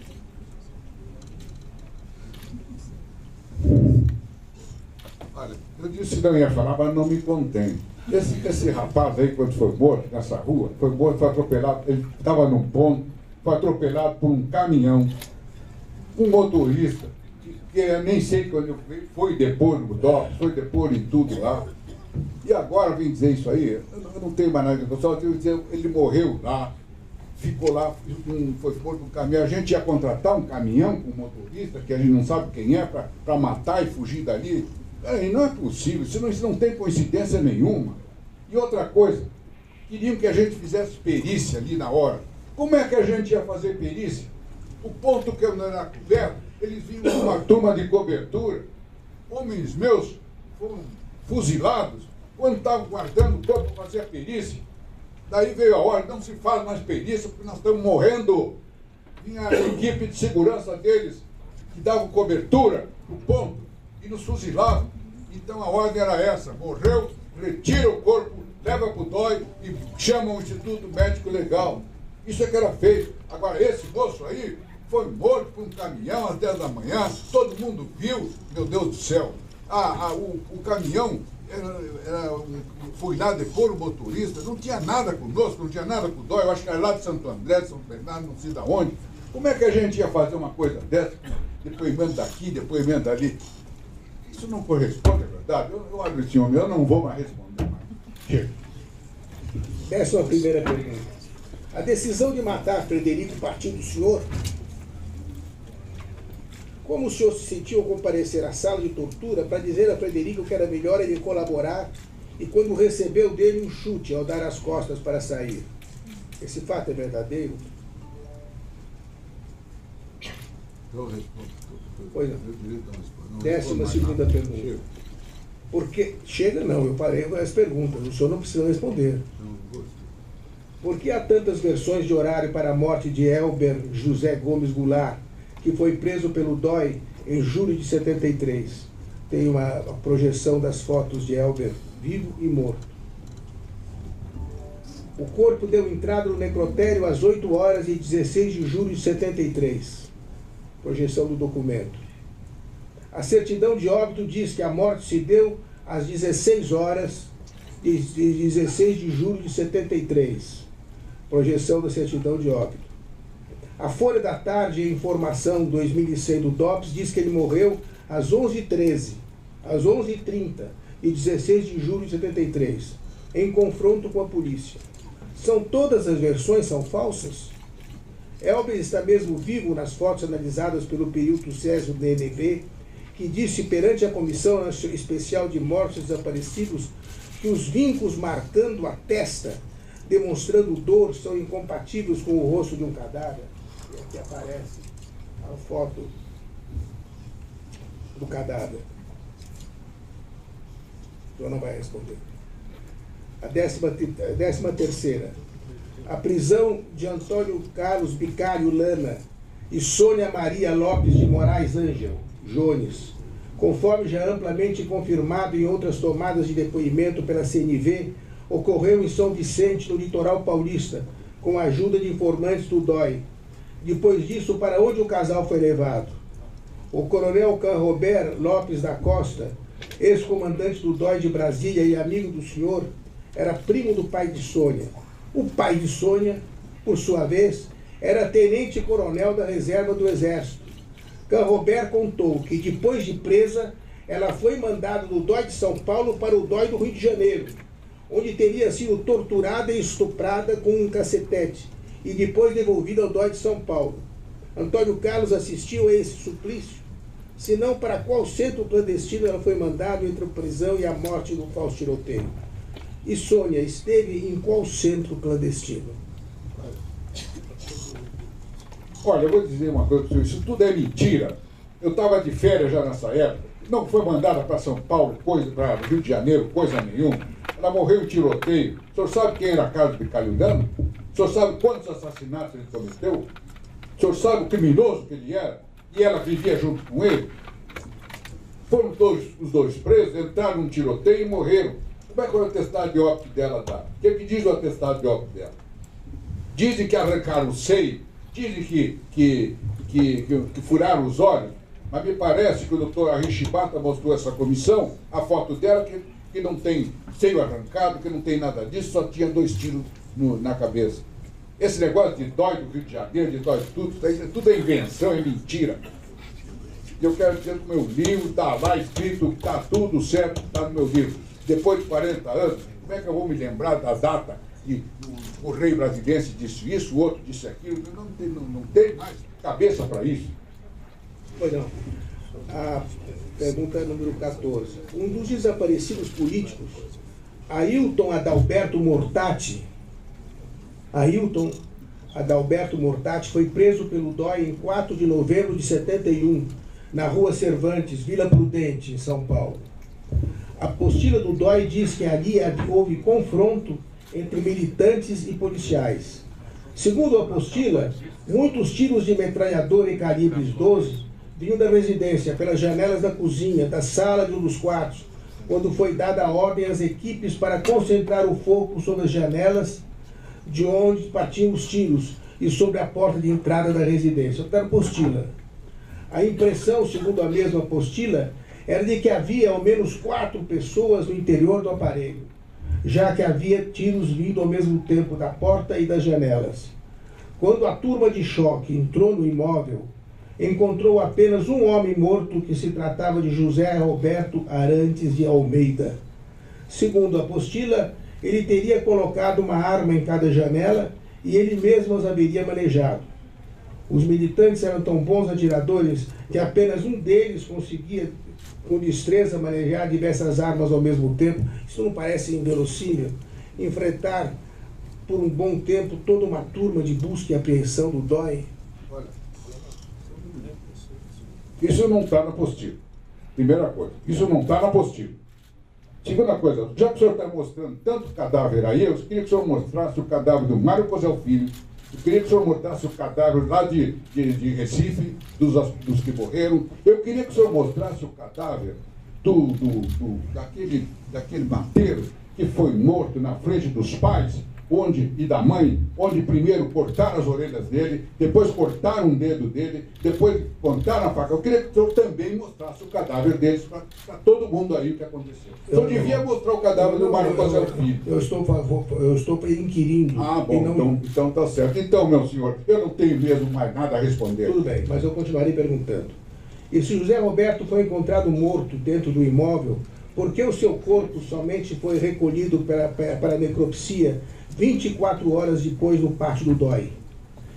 Olha, eu disse que não ia falar, mas não me contém. Esse rapaz aí, quando foi morto nessa rua, foi atropelado, ele estava num ponto, foi atropelado por um caminhão, um motorista, que eu nem sei quando foi depor no DOPS, foi depor em tudo lá. E agora vem dizer isso aí, eu não tenho mais nada, só tenho que dizer, ele morreu lá, ficou lá, foi posto no caminhão. A gente ia contratar um caminhão com um motorista, que a gente não sabe quem é, para matar e fugir dali. Aí não é possível, isso não tem coincidência nenhuma. E outra coisa, queriam que a gente fizesse perícia ali na hora. Como é que a gente ia fazer perícia? O ponto que eu não era coberto, eles vinham com uma turma de cobertura. Homens meus foram fuzilados quando estavam guardando o corpo para fazer a perícia. Daí veio a ordem, não se faz mais perícia porque nós estamos morrendo. Vinha a equipe de segurança deles, que davam cobertura no ponto e nos fuzilavam. Então a ordem era essa: morreu, retira o corpo, leva para o DOI e chama o Instituto Médico Legal. Isso é que era feito. Agora, esse moço aí foi morto por um caminhão às 10 da manhã, todo mundo viu, meu Deus do céu. O caminhão foi lá depois o motorista, não tinha nada conosco, não tinha nada com o DOI, eu acho que era lá de Santo André, de São Bernardo, não sei de onde. Como é que a gente ia fazer uma coisa dessa? Depoimento daqui, depoimento dali. Isso não corresponde à verdade. Eu abro esse homem, eu não vou mais responder mais. Chega. Essa é a primeira pergunta. A decisão de matar Frederico partiu do senhor? Como o senhor se sentiu ao comparecer à sala de tortura para dizer a Frederico que era melhor ele colaborar e quando recebeu dele um chute ao dar as costas para sair? Esse fato é verdadeiro? Eu respondo. Pois não. 12ª pergunta. Porque chega não, eu parei com as perguntas, o senhor não precisa responder. Por que há tantas versões de horário para a morte de Elber José Gomes Goulart, que foi preso pelo DOI em julho de 73? Tem uma projeção das fotos de Elber vivo e morto. O corpo deu entrada no necrotério às 8h16 de julho de 73. Projeção do documento. A certidão de óbito diz que a morte se deu às 16h de 16 de julho de 73. Projeção da certidão de óbito. A Folha da Tarde, em informação 2100 do DOPS, diz que ele morreu às 11h13, às 11h30 de 16 de julho de 73, em confronto com a polícia. Todas as versões são falsas? Elber está mesmo vivo nas fotos analisadas pelo perito Césio DNB, que disse perante a Comissão Especial de Mortos Desaparecidos que os vincos marcando a testa, demonstrando dor, são incompatíveis com o rosto de um cadáver. E aqui aparece a foto do cadáver. O senhor não vai responder. A 13ª. A prisão de Antônio Carlos Bicário Lana e Sônia Maria Lopes de Moraes Ângel Jones, conforme já amplamente confirmado em outras tomadas de depoimento pela CNV, ocorreu em São Vicente, no litoral paulista, com a ajuda de informantes do DOI. Depois disso, para onde o casal foi levado? O coronel Canrobert Lopes da Costa, ex-comandante do DOI de Brasília e amigo do senhor, era primo do pai de Sônia. O pai de Sônia, por sua vez, era tenente-coronel da reserva do Exército. Canrobert contou que, depois de presa, ela foi mandada do DOI de São Paulo para o DOI do Rio de Janeiro, onde teria sido torturada e estuprada com um cacetete, e depois devolvida ao DOI de São Paulo. Antônio Carlos assistiu a esse suplício? Se não, para qual centro clandestino ela foi mandada entre a prisão e a morte do falso tiroteio? E Sônia esteve em qual centro clandestino? Olha, eu vou dizer uma coisa para o senhor, isso tudo é mentira. Eu estava de férias já nessa época, não foi mandada para São Paulo, para Rio de Janeiro, coisa nenhuma. Ela morreu em tiroteio. O senhor sabe quem era Carlos Bicário Lana? O senhor sabe quantos assassinatos ele cometeu? O senhor sabe o criminoso que ele era? E ela vivia junto com ele? Foram os dois presos, entraram num tiroteio e morreram. Como é que o atestado de óbito dela dá? O que diz o atestado de óbito dela? Dizem que arrancaram o seio, dizem que furaram os olhos, mas me parece que o doutor Arishibata mostrou essa comissão, a foto dela, que não tem seio arrancado, que não tem nada disso, só tinha 2 tiros na cabeça. Esse negócio de DOI do Rio de Janeiro, de DOI tudo é invenção, é mentira. Eu quero dizer que o meu livro está lá escrito, está tudo certo, está no meu livro. Depois de 40 anos, como é que eu vou me lembrar da data que o rei brasileiro disse isso, o outro disse aquilo. Não tem mais cabeça para isso. Pois não. A pergunta número 14. Um dos desaparecidos políticos, Ailton Adalberto Mortati, foi preso pelo DOI em 4 de novembro de 71, na Rua Cervantes, Vila Prudente, em São Paulo. A apostila do DOI diz que ali houve confronto entre militantes e policiais. Segundo a apostila, muitos tiros de metralhadora e calibres 12 vinham da residência, pelas janelas da cozinha, da sala de um dos quartos, quando foi dada a ordem às equipes para concentrar o fogo sobre as janelas de onde partiam os tiros e sobre a porta de entrada da residência. Da apostila. A impressão, segundo a mesma apostila, era de que havia ao menos 4 pessoas no interior do aparelho, já que havia tiros vindo ao mesmo tempo da porta e das janelas. Quando a turma de choque entrou no imóvel, encontrou apenas um homem morto, que se tratava de José Roberto Arantes de Almeida. Segundo a apostila, ele teria colocado uma arma em cada janela e ele mesmo as haveria manejado. Os militantes eram tão bons atiradores que apenas um deles conseguia, com destreza, manejar diversas armas ao mesmo tempo. Isso não parece inverossímil? Enfrentar por um bom tempo toda uma turma de busca e apreensão do DOI? Olha, isso não está na apostila. Primeira coisa, isso não está na apostila. Segunda coisa, já que o senhor está mostrando tanto cadáver aí, eu queria que o senhor mostrasse o cadáver do Mário Cosel Filho, eu queria que o senhor mostrasse o cadáver lá de Recife, dos que morreram. Eu queria que o senhor mostrasse o cadáver daquele mateiro que foi morto na frente dos pais e da mãe, onde primeiro cortaram as orelhas dele, depois cortaram um dedo dele, depois cortaram a faca. Eu queria que o senhor também mostrasse o cadáver deles para todo mundo aí o que aconteceu. O senhor devia mostrar o cadáver do Mário Cosel Filho. Eu estou inquirindo. Ah, bom, então tá certo. Então, meu senhor, eu não tenho mesmo mais nada a responder. Tudo bem, mas eu continuarei perguntando. E se José Roberto foi encontrado morto dentro do imóvel, por que o seu corpo somente foi recolhido para a necropsia 24 horas depois no pátio do DOI?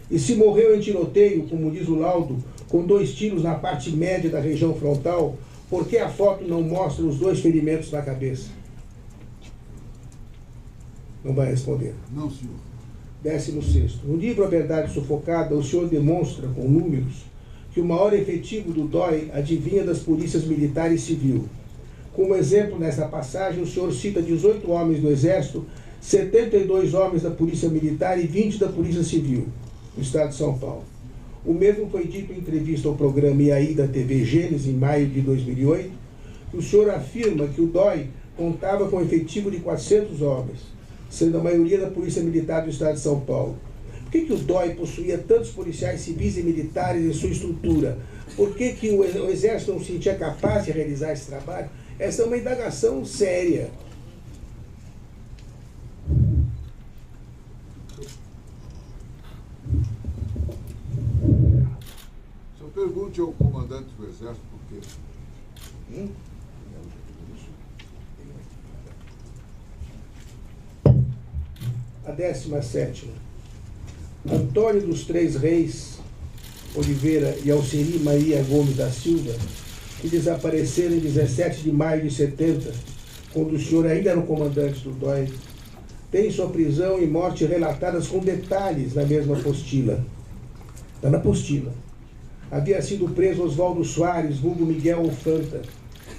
E se morreu em tiroteio, como diz o laudo, com 2 tiros na parte média da região frontal, por que a foto não mostra os 2 ferimentos na cabeça? Não vai responder. Não, senhor. 16º. No livro A Verdade Sufocada, o senhor demonstra, com números, que o maior efetivo do DOI adivinha das polícias militar e civil. Como exemplo, nessa passagem, o senhor cita 18 homens do Exército, 72 homens da Polícia Militar e 20 da Polícia Civil, no estado de São Paulo. O mesmo foi dito em entrevista ao programa IAI da TV Gênesis, em maio de 2008, que o senhor afirma que o DOI contava com um efetivo de 400 homens, sendo a maioria da Polícia Militar do estado de São Paulo. Por que o DOI possuía tantos policiais civis e militares em sua estrutura? Por que o Exército não se sentia capaz de realizar esse trabalho? Essa é uma indagação séria. Só pergunte ao comandante do Exército por quê. A 17ª. Antônio dos Três Reis Oliveira e Alceri Maria Gomes da Silva, que desapareceram em 17 de maio de 70, quando o senhor ainda era o comandante do DOI, tem sua prisão e morte relatadas com detalhes na mesma apostila. Está na apostila. Havia sido preso Oswaldo Soares, vulgo Miguel Ofanta,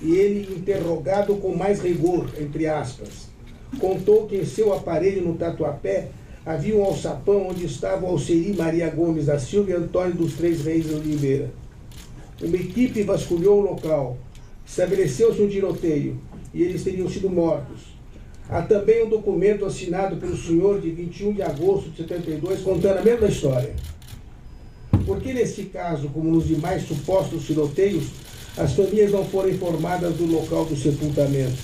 e ele, interrogado com mais rigor, entre aspas, contou que em seu aparelho no Tatuapé havia um alçapão onde estavam Alceri Maria Gomes da Silva e Antônio dos Três Reis Oliveira. Uma equipe vasculhou o local, estabeleceu-se um tiroteio e eles teriam sido mortos. Há também um documento assinado pelo senhor de 21 de agosto de 72 contando a mesma história. Por que nesse caso, como nos demais supostos tiroteios, as famílias não foram informadas do local do sepultamento?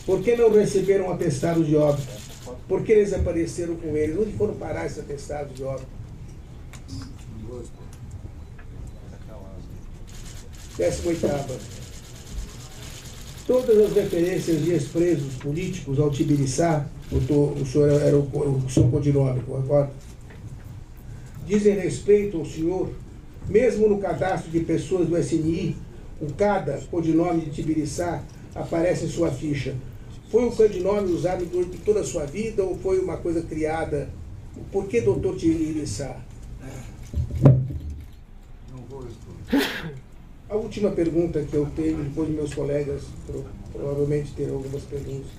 Por que não receberam atestados de óbito? Por que eles apareceram com eles? Onde foram parar esses atestados de óbito? 18ª. Todas as referências de ex-presos políticos ao Tibiriçá O senhor era o seu codinome, concorda? Dizem respeito ao senhor, mesmo no cadastro de pessoas do SNI, o CADA, codinome de Tibiriçá, aparece em sua ficha. Foi um codinome usado durante toda a sua vida ou foi uma coisa criada? Por que doutor Tibiriçá? Não vou responder. A última pergunta que eu tenho, depois de meus colegas provavelmente terão algumas perguntas.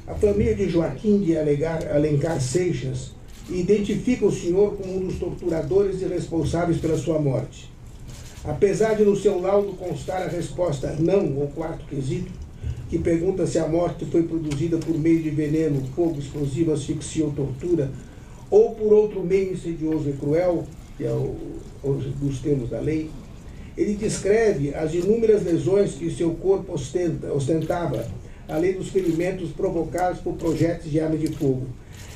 A família de Joaquim de Alencar Seixas identifica o senhor como um dos torturadores e responsáveis pela sua morte. Apesar de no seu laudo constar a resposta não ao quarto quesito, que pergunta se a morte foi produzida por meio de veneno, fogo, explosivo, asfixia ou tortura, ou por outro meio insidioso e cruel, que é dos termos da lei, ele descreve as inúmeras lesões que seu corpo ostentava, além dos ferimentos provocados por projéteis de arma de fogo.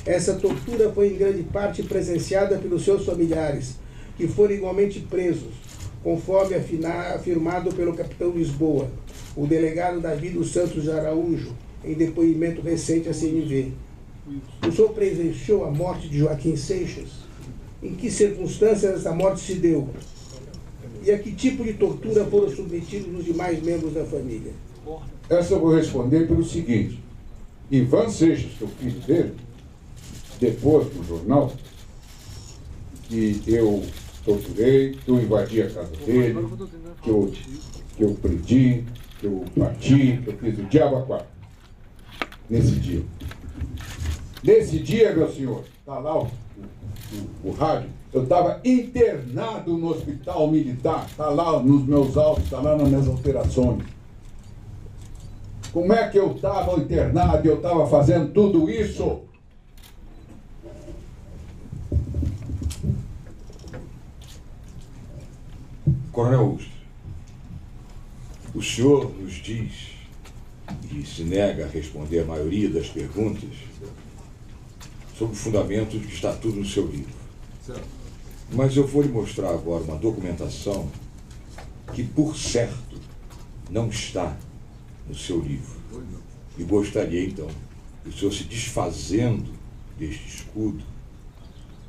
Essa tortura foi em grande parte presenciada pelos seus familiares, que foram igualmente presos, conforme afirmado pelo capitão Lisboa, o delegado Davi dos Santos de Araújo, em depoimento recente à CNV. O senhor presenciou a morte de Joaquim Seixas? Em que circunstâncias essa morte se deu? E a que tipo de tortura foram submetidos os demais membros da família? Essa eu vou responder pelo seguinte. Ivan Seixas, que é o filho dele, depois no jornal, que eu torturei, que eu invadi a casa dele, que eu prendi, que eu bati, que eu fiz o diabo a quatro. Nesse dia. Nesse dia, meu senhor, está lá o rádio, eu estava internado no hospital militar, está lá nos meus autos, está lá nas minhas alterações. Como é que eu estava internado e eu estava fazendo tudo isso? Coronel Augusto, o senhor nos diz, e se nega a responder a maioria das perguntas, sobre o fundamento de que está tudo no seu livro. Mas eu vou lhe mostrar agora uma documentação que, por certo, não está no seu livro. E gostaria, então, que o senhor, se desfazendo deste escudo,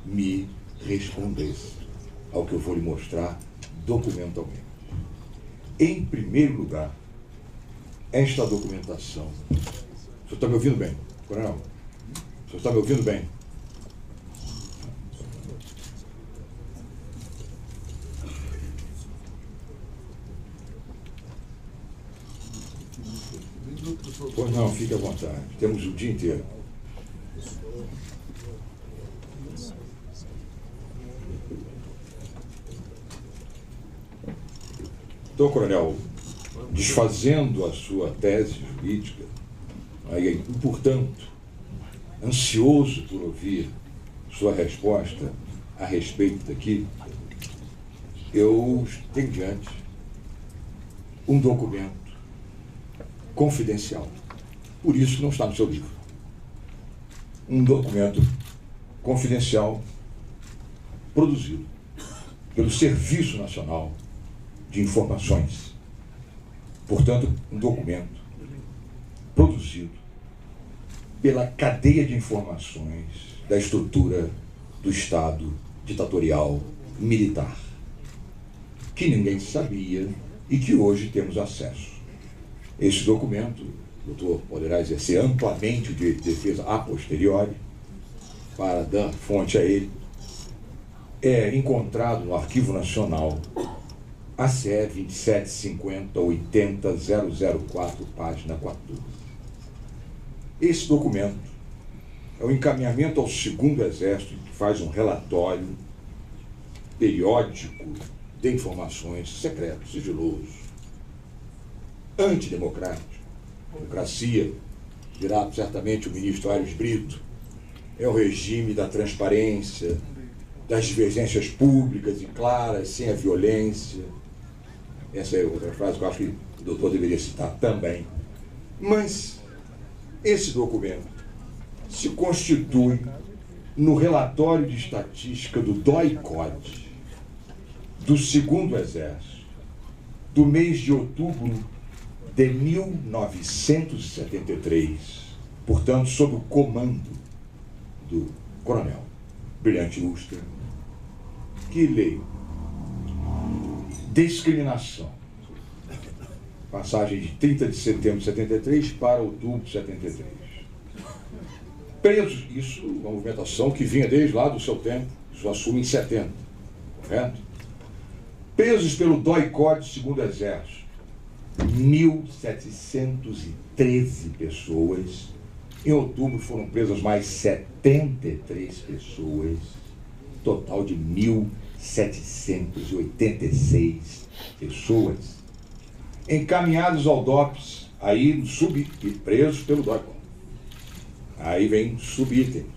me respondesse ao que eu vou lhe mostrar documentalmente. Em primeiro lugar, esta documentação... O senhor está me ouvindo bem, coronel? O senhor está me ouvindo bem? Pois não, fique à vontade. Temos o dia inteiro. Então, coronel, desfazendo a sua tese jurídica, e, portanto, ansioso por ouvir sua resposta a respeito daqui, eu tenho diante um documento confidencial. Por isso não está no seu livro. Um documento confidencial produzido pelo Serviço Nacional de Informações. Portanto, um documento produzido pela cadeia de informações da estrutura do Estado ditatorial militar, que ninguém sabia e que hoje temos acesso. Esse documento, o doutor poderá exercer amplamente o direito de defesa a posteriori, para dar fonte a ele, é encontrado no Arquivo Nacional, ACE 2750-80-004, página 14. Esse documento é o encaminhamento ao 2º Exército, que faz um relatório periódico de informações secreto, sigiloso, antidemocrático. Democracia, dirá certamente o ministro Aires Brito, é o regime da transparência, das divergências públicas e claras, sem a violência. Essa é outra frase que eu acho que o doutor deveria citar também. Mas esse documento se constitui no relatório de estatística do DOI-CODE, do 2º Exército, do mês de outubro de 1973, portanto, sob o comando do coronel Brilhante Ustra, que leio: discriminação. Passagem de 30 de setembro de 73 para outubro de 73. Presos, isso, uma movimentação que vinha desde lá do seu tempo, isso assume em 70, correto? Presos pelo DOI-CODE, segundo Exército, 1.713 pessoas. Em outubro foram presas mais 73 pessoas, total de 1.786 pessoas. Encaminhados ao DOPS, aí e presos pelo DOI-CODE. Aí vem subitens.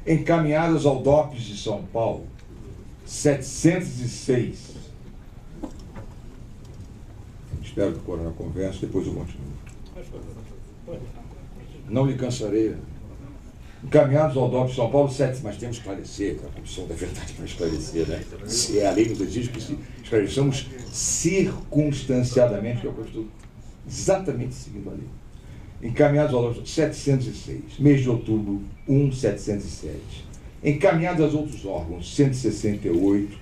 Encaminhados ao DOPS de São Paulo, 706. Espero que o coronel converse, depois eu continuo. Não lhe cansarei. Encaminhados ao DOPS de São Paulo, 7, mas temos que esclarecer, a Comissão da Verdade para esclarecer, né? Se a lei nos exige que esclareçamos circunstanciadamente, que é o que eu estou exatamente seguindo a lei. Encaminhados ao DOPS 706, mês de outubro, 707. Encaminhados aos outros órgãos, 168,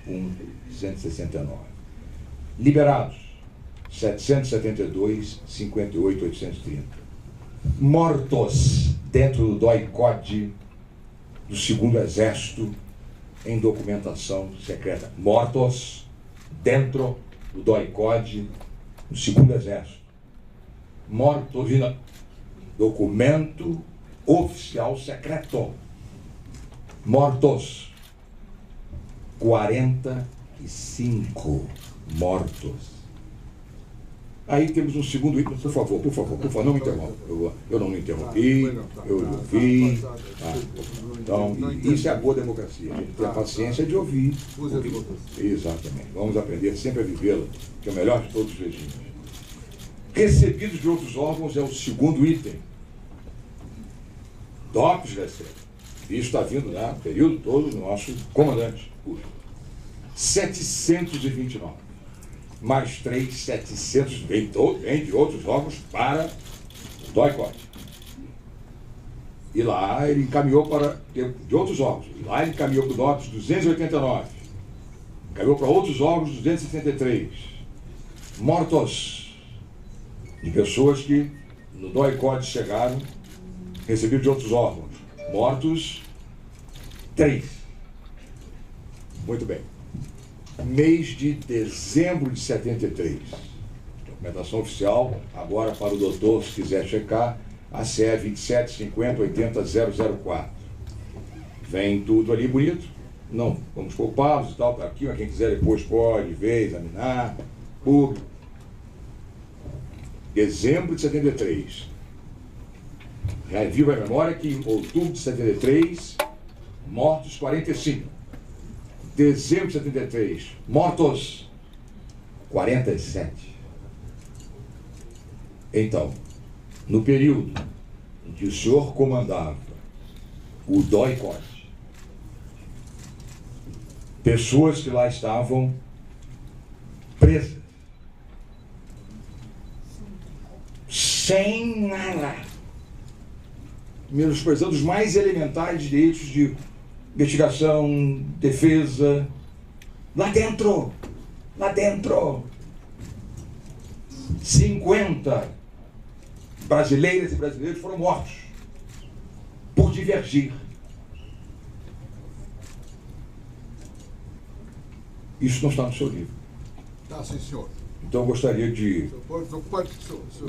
169. Liberados, 772, 58, 830. Mortos dentro do DOI-CODE do segundo Exército em documentação secreta. Mortos dentro do DOI-CODE do segundo Exército. Mortos em documento oficial secreto. Mortos. 45 mortos. Aí temos um segundo item, por favor, não me interrompa. Eu não me interrompi, eu ouvi. Então, isso é a boa democracia. A gente tem a paciência de ouvir. Exatamente. Vamos aprender sempre a vivê-la, que é o melhor de todos os regimes. Recebidos de outros órgãos é o segundo item. DOPS recebe. Isso está vindo, né, o período todo do nosso comandante. 729. Mais 3, 700, vem de outros órgãos para o DOI-CODE. E lá ele encaminhou para, de outros órgãos, e lá ele encaminhou para o DOPS 289. Encaminhou para outros órgãos 273. Mortos de pessoas que no DOI-CODE chegaram, recebidos de outros órgãos. Mortos, 3. Muito bem. Mês de dezembro de 73. Documentação oficial, agora para o doutor, se quiser checar, a CE 27 50 80 004. Vem tudo ali bonito. Não, vamos poupá-los e tal, para aqui, mas quem quiser depois pode ver, examinar, público. Dezembro de 73. Já viva a memória que em outubro de 73, mortos 45. Dezembro de 73, mortos 47. Então, no período em que o senhor comandava o DOI-CODE, pessoas que lá estavam presas, sem nada, menosprezando os mais elementares direitos de investigação, defesa, lá dentro, 50 brasileiras e brasileiros foram mortos por divergir. Isso não está no seu livro. Tá, sim, senhor. Então eu gostaria de...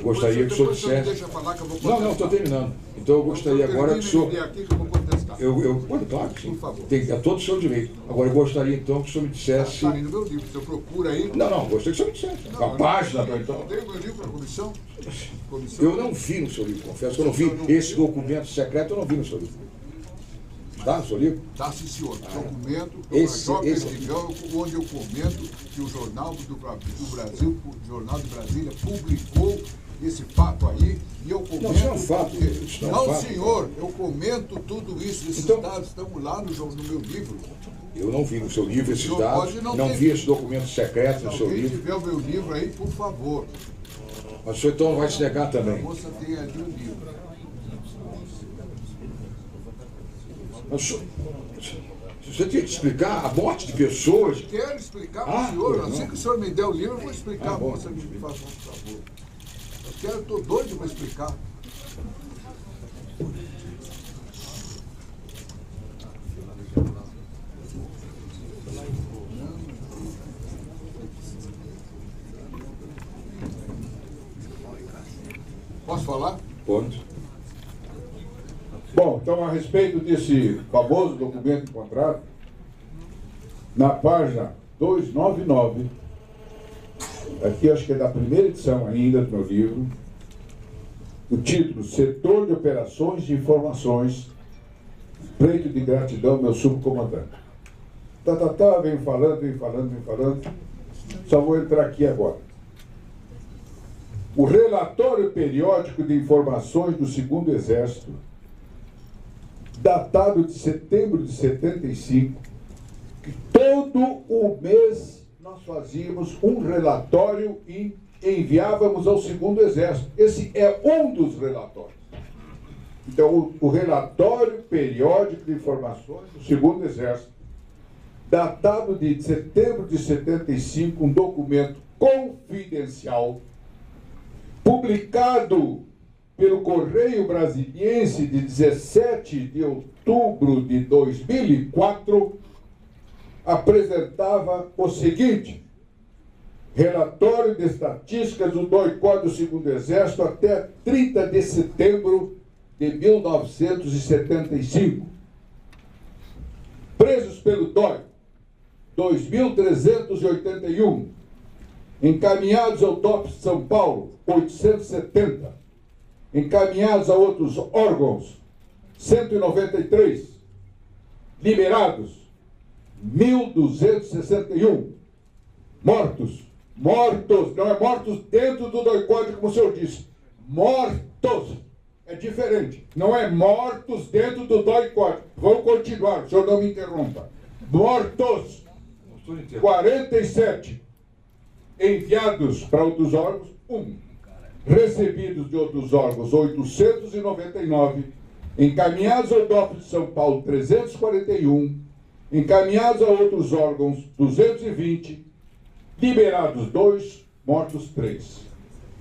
Gostaria que o senhor dissesse... Deixa eu falar que eu vou contestar. Não, estou terminando. Então eu gostaria agora que o senhor... Aqui que eu vou contestar. Claro que sim. Por favor. É todo o seu direito. Agora eu gostaria então que o senhor me dissesse... Está aí no meu livro, você procura aí. Não, gostaria que o senhor me dissesse. Uma página, então. Tem o meu livro para a comissão? Eu não vi no seu livro, confesso que eu não vi. Esse documento secreto eu não vi no seu livro. Está no seu livro? Tá, sim, senhor. Documento, esse... onde eu comento que o Jornal do Brasil, o Jornal de Brasília, publicou esse fato aí, e eu comento... Não, isso é um fato. Não, senhor, eu comento tudo isso, esses dados estão lá no meu livro. Eu não vi no seu livro esses dados, não vi esse documento secreto no seu livro. Se tiver o meu livro aí, por favor. Mas o senhor então vai se negar também. A moça tem ali o livro. Você tem que explicar a morte de pessoas. Quero explicar para o senhor. Assim que o senhor me der o livro, eu vou explicar. Bom, Você me faz um favor. Eu estou doido para explicar. Posso falar? Pode. Bom, então, a respeito desse famoso documento encontrado, na página 299, aqui acho que é da primeira edição ainda do meu livro, o título, Setor de Operações de Informações, pleito de gratidão, meu subcomandante. Venho falando, só vou entrar aqui agora. O relatório periódico de informações do 2º Exército, datado de setembro de 75, que todo o mês nós fazíamos um relatório e enviávamos ao 2º Exército. Esse é um dos relatórios. Então, o relatório periódico de informações do 2º Exército, datado de setembro de 75, um documento confidencial, publicado pelo Correio Brasiliense de 17 de outubro de 2004, apresentava o seguinte: relatório de estatísticas do DOI-CODE do 2º Exército até 30 de setembro de 1975. Presos pelo DOI, 2.381. Encaminhados ao DOPS de São Paulo, 870. Encaminhados a outros órgãos, 193. Liberados, 1.261. Mortos, não é mortos dentro do DOI-CODE, como o senhor disse. Mortos, é diferente. Não é mortos dentro do DOI-CODE. Vou continuar, o senhor não me interrompa. Mortos, 47. Enviados para outros órgãos, 1. Recebidos de outros órgãos, 899. Encaminhados ao DOPS de São Paulo, 341. Encaminhados a outros órgãos, 220. Liberados, 2. Mortos, 3.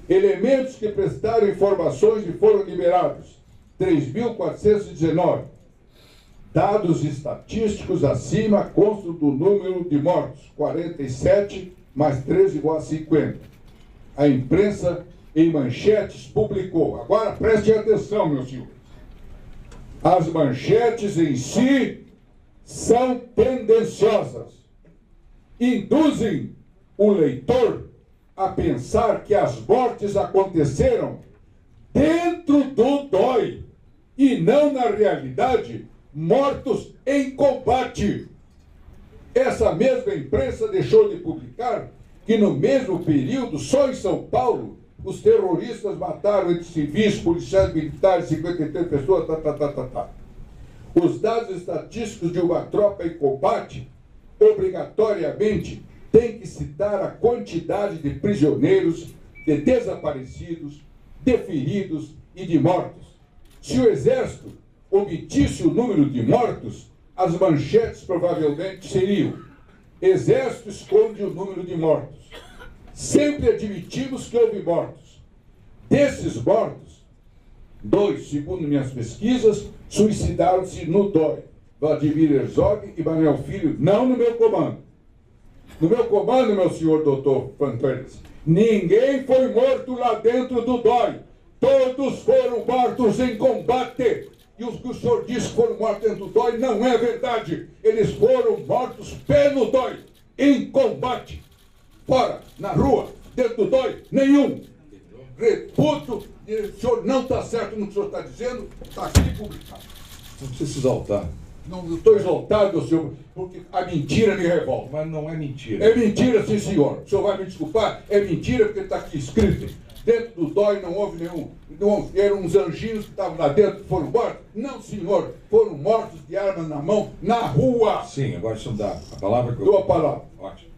Elementos que prestaram informações e foram liberados, 3.419. Dados estatísticos acima constam do número de mortos, 47 mais 13 igual a 50. A imprensa, em manchetes, publicou. Agora prestem atenção, meus senhores. As manchetes em si são tendenciosas. Induzem o leitor a pensar que as mortes aconteceram dentro do DOI e não, na realidade, mortos em combate. Essa mesma imprensa deixou de publicar que no mesmo período, só em São Paulo, os terroristas mataram entre civis, policiais, militares, 53 pessoas, Os dados estatísticos de uma tropa em combate, obrigatoriamente, têm que citar a quantidade de prisioneiros, de desaparecidos, de feridos e de mortos. Se o Exército omitisse o número de mortos, as manchetes provavelmente seriam: Exército esconde o número de mortos. Sempre admitimos que houve mortos. Desses mortos, 2, segundo minhas pesquisas, suicidaram-se no DOI. Vladimir Herzog e Manuel Filho, não no meu comando. No meu comando, meu senhor doutor Fantanes, ninguém foi morto lá dentro do DOI. Todos foram mortos em combate. E os que o senhor disse que foram mortos dentro do DOI não é verdade. Eles foram mortos pelo DOI, em combate. Fora, na rua, dentro do DOI, nenhum. Reputo, o senhor não está certo no que o senhor está dizendo, está aqui publicado. Não precisa se exaltar. Não estou exaltado, senhor, porque a mentira me revolta. Mas não é mentira. É mentira, sim, senhor. O senhor vai me desculpar? É mentira porque está aqui escrito. Dentro do DOI não houve nenhum. Não, eram uns anjinhos que estavam lá dentro que foram mortos? Não, senhor. Foram mortos de armas na mão, na rua. Sim, agora deixa eu dar a palavra que eu... Dou a palavra. Ótimo.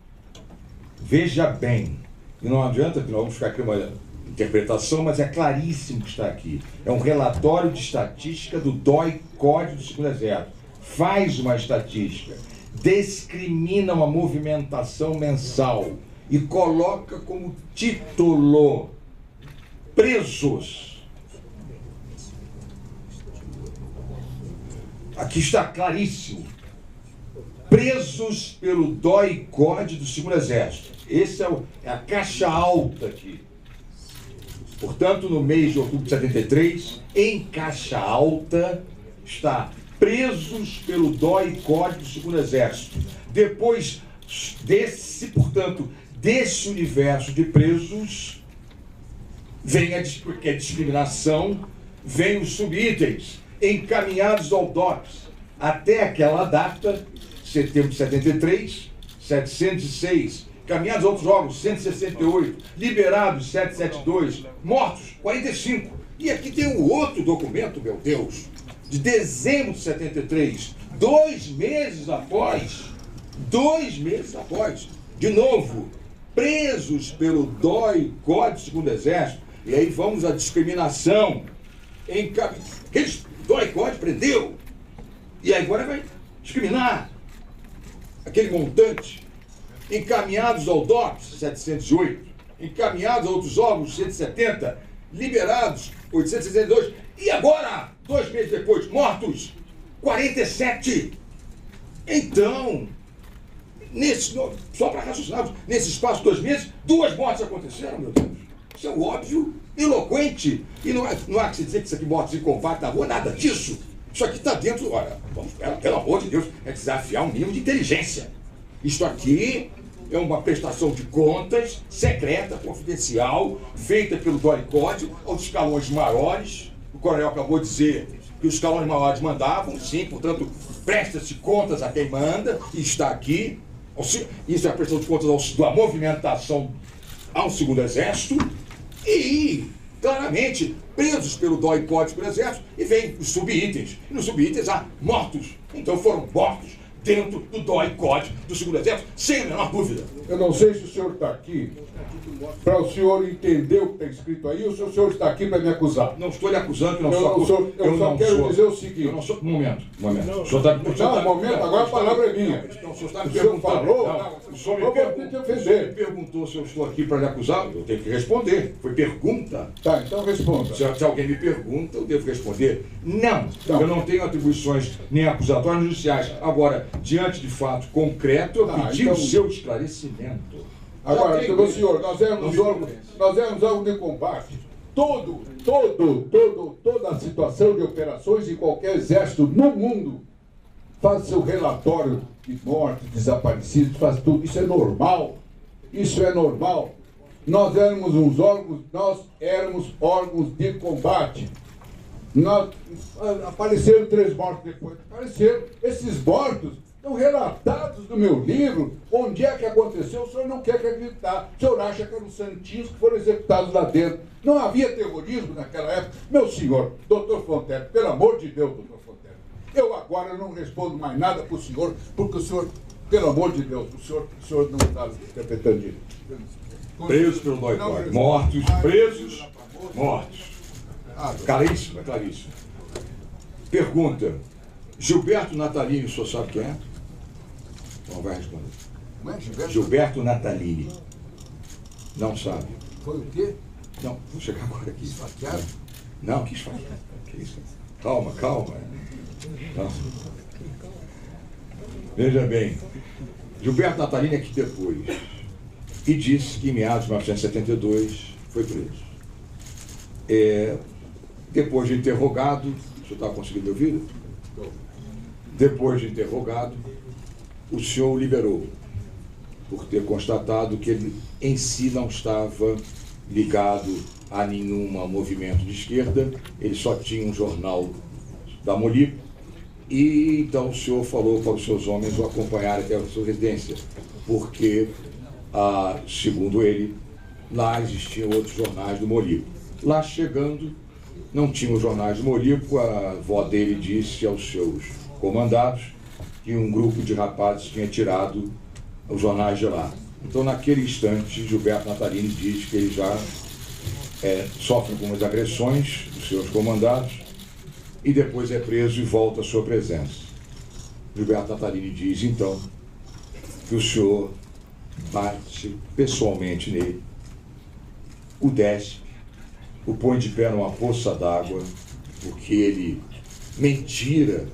Veja bem, e não adianta que nós vamos ficar aqui uma interpretação, mas é claríssimo que está aqui. É um relatório de estatística do DOI-CODE do 2º Exército, faz uma estatística, discrimina uma movimentação mensal e coloca como título presos. Aqui está claríssimo. Presos pelo DOI-CODE do Segundo Exército. Esse é a caixa alta aqui. Portanto, no mês de outubro de 73, em caixa alta, está presos pelo DOI-CODE do Segundo Exército. Depois desse, portanto, desse universo de presos, vem a discriminação, vem os subitens encaminhados ao DOPS. Até aquela data, setembro de 73, 706, encaminhados a outros órgãos, 168, liberados, 772, mortos, 45. E aqui tem um outro documento, meu Deus, de dezembro de 73, 2 meses após, de novo, presos pelo DOI-CODE do Segundo Exército. E aí vamos à discriminação. Aqueles DOI-CODE prendeu. E agora vai discriminar aquele montante. Encaminhados ao DOPS, 708. Encaminhados a outros órgãos, 170. Liberados, 862. E agora, 2 meses depois, mortos, 47. Então, só para raciocinar, nesse espaço de 2 meses, 2 mortes aconteceram, meu Deus. Isso é um óbvio, eloquente. E não há que se dizer que isso aqui mortes em combate na rua, nada disso. Isso aqui está dentro, olha, vamos, pelo amor de Deus, é desafiar um mínimo de inteligência. Isto aqui é uma prestação de contas secreta, confidencial, feita pelo DOI-CODE aos escalões maiores. O coronel acabou de dizer que os escalões maiores mandavam, sim, portanto, presta-se contas a quem manda, e está aqui. Isso é a prestação de contas da movimentação ao Segundo Exército, e, claramente, presos pelo DOI-CODE pelo Exército, e vem os subitens. E nos subitens há mortos. Então foram mortos dentro do DOI-CODE do Segundo Exército, sem a menor dúvida. Eu não sei se o senhor está aqui para o senhor entender o que está escrito aí, ou se o senhor está aqui para me acusar. Não estou lhe acusando que não Eu só quero dizer o seguinte. Eu não sou. Um momento. Não, agora a palavra é minha. Então, o senhor está me O senhor perguntando. falou, O senhor me perguntou se eu estou aqui para lhe acusar, eu tenho que responder. Foi pergunta. Tá, então responda. Se alguém me pergunta, eu devo responder. Não, Não. eu não tenho atribuições nem acusatórias nem judiciais. Agora, diante de fato concreto, eu pedi então, o seu esclarecimento. Agora, meu senhor, nós éramos órgãos de combate. Toda a situação de operações em qualquer exército no mundo faz seu relatório de morte, desaparecidos, faz tudo. Isso é normal. Isso é normal. Nós éramos órgãos de combate. Apareceram 3 mortos depois. Apareceram. Esses mortos estão relatados no meu livro. Onde é que aconteceu? O senhor não quer acreditar. O senhor acha que eram santinhos que foram executados lá dentro. Não havia terrorismo naquela época. Meu senhor, doutor Fontana, pelo amor de Deus, doutor Fontana, eu agora não respondo mais nada para o senhor, porque o senhor, pelo amor de Deus, o senhor não está interpretando direito. Presos pelo DOI-CODE. Mortos, presos, mortos. Claríssimo, é claríssimo. Pergunta. Gilberto Natalini, o senhor sabe quem é? Não vai responder. Não é Gilberto? Gilberto Natalini. Não sabe. Foi o quê? Não, vou chegar agora aqui. Esfaqueado? Não, que esfaqueado. Que isso? Calma. Não. Veja bem. Gilberto Natalini é aqui depois. E disse que em meados de 1972 foi preso. Depois de interrogado, o senhor está conseguindo me ouvir? Depois de interrogado, o senhor o liberou, por ter constatado que ele em si não estava ligado a nenhum movimento de esquerda, ele só tinha um jornal da Molipo, e então o senhor falou para os seus homens o acompanhar até a sua residência, porque, segundo ele, lá existiam outros jornais do Molipo. Lá chegando, não tinha os jornais do Molipo, a avó dele disse aos seus comandados que um grupo de rapazes tinha tirado os jornais de lá. Então, naquele instante, Gilberto Natalini diz que ele já sofre algumas agressões dos seus comandados e depois é preso e volta à sua presença. Gilberto Natalini diz, então, que o senhor bate pessoalmente nele, o despe, o põe de pé numa poça d'água, porque ele mentira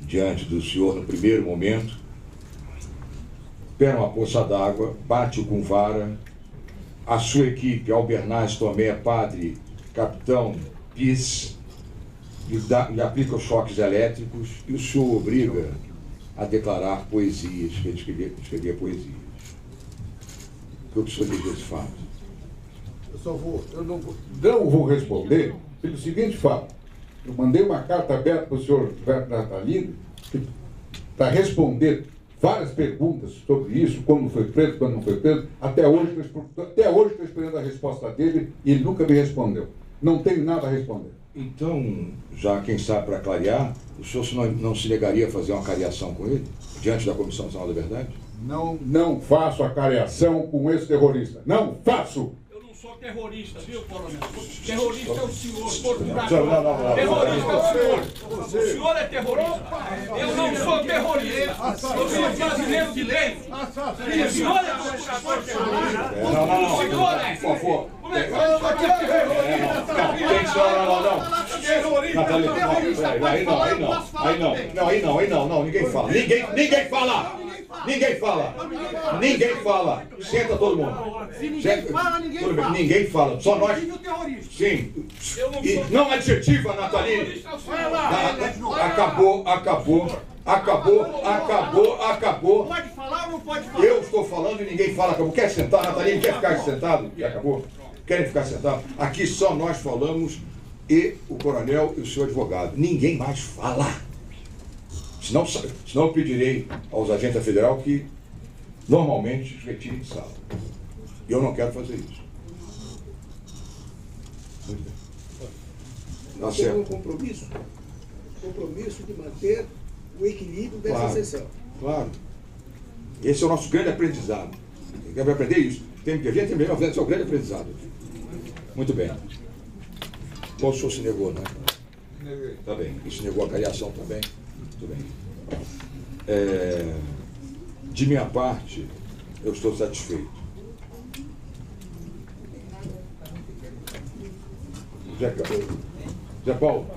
diante do senhor no primeiro momento, pé numa poça d'água, bate-o com vara, a sua equipe, Albernaz Tomé, padre, capitão, PIS, lhe aplica os choques elétricos e o senhor obriga a declarar poesias, que ele escrevia poesias. O que o senhor diz desse fato? Eu não vou responder pelo seguinte fato. Eu mandei uma carta aberta para o senhor Gilberto Natalini para responder várias perguntas sobre isso, quando foi preso, quando não foi preso. Até hoje estou esperando a resposta dele e ele nunca me respondeu. Não tenho nada a responder. Então, já quem sabe para clarear, o senhor não se negaria a fazer uma cariação com ele, diante da Comissão Nacional da Verdade? Não faço a cariação com esse terrorista. Não faço! Sou terrorista, viu, coronel? Terrorista é o senhor, Não. terrorista é o senhor. O senhor é terrorista. Eu não sou terrorista. Eu sou brasileiro de lei. O senhor é terrorista. Não. O senhor é. Por favor. Como é que pode ser terrorista? Não, ninguém fala. Senta todo mundo. Se ninguém fala, ninguém fala. Ninguém fala, só nós. Sim. E não adjetiva, Natalini. Acabou. Pode falar ou não pode falar? Eu estou falando e ninguém fala. Acabou. Quer sentar, Natalini? Quer ficar sentado? E acabou. Querem ficar sentados? Aqui só nós falamos e o coronel e o senhor advogado. Ninguém mais fala. Senão eu pedirei aos agentes da Federal que normalmente retirem de sala. E eu não quero fazer isso. Muito bem. Nós temos um compromisso de manter o equilíbrio dessa sessão. Claro. Esse é o nosso grande aprendizado. Quer aprender isso? Tem que ver, esse é o grande aprendizado. Muito bem. Bom, o senhor se negou, né? Tá bem. E se negou a cariação também? Muito bem. De minha parte, eu estou satisfeito. Zé Paulo.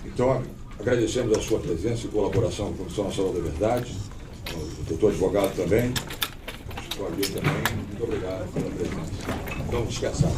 Então, agradecemos a sua presença e colaboração com a Comissão Nacional da Verdade, o doutor advogado também, o Escolher também. Muito obrigado pela presença. Vamos descansar.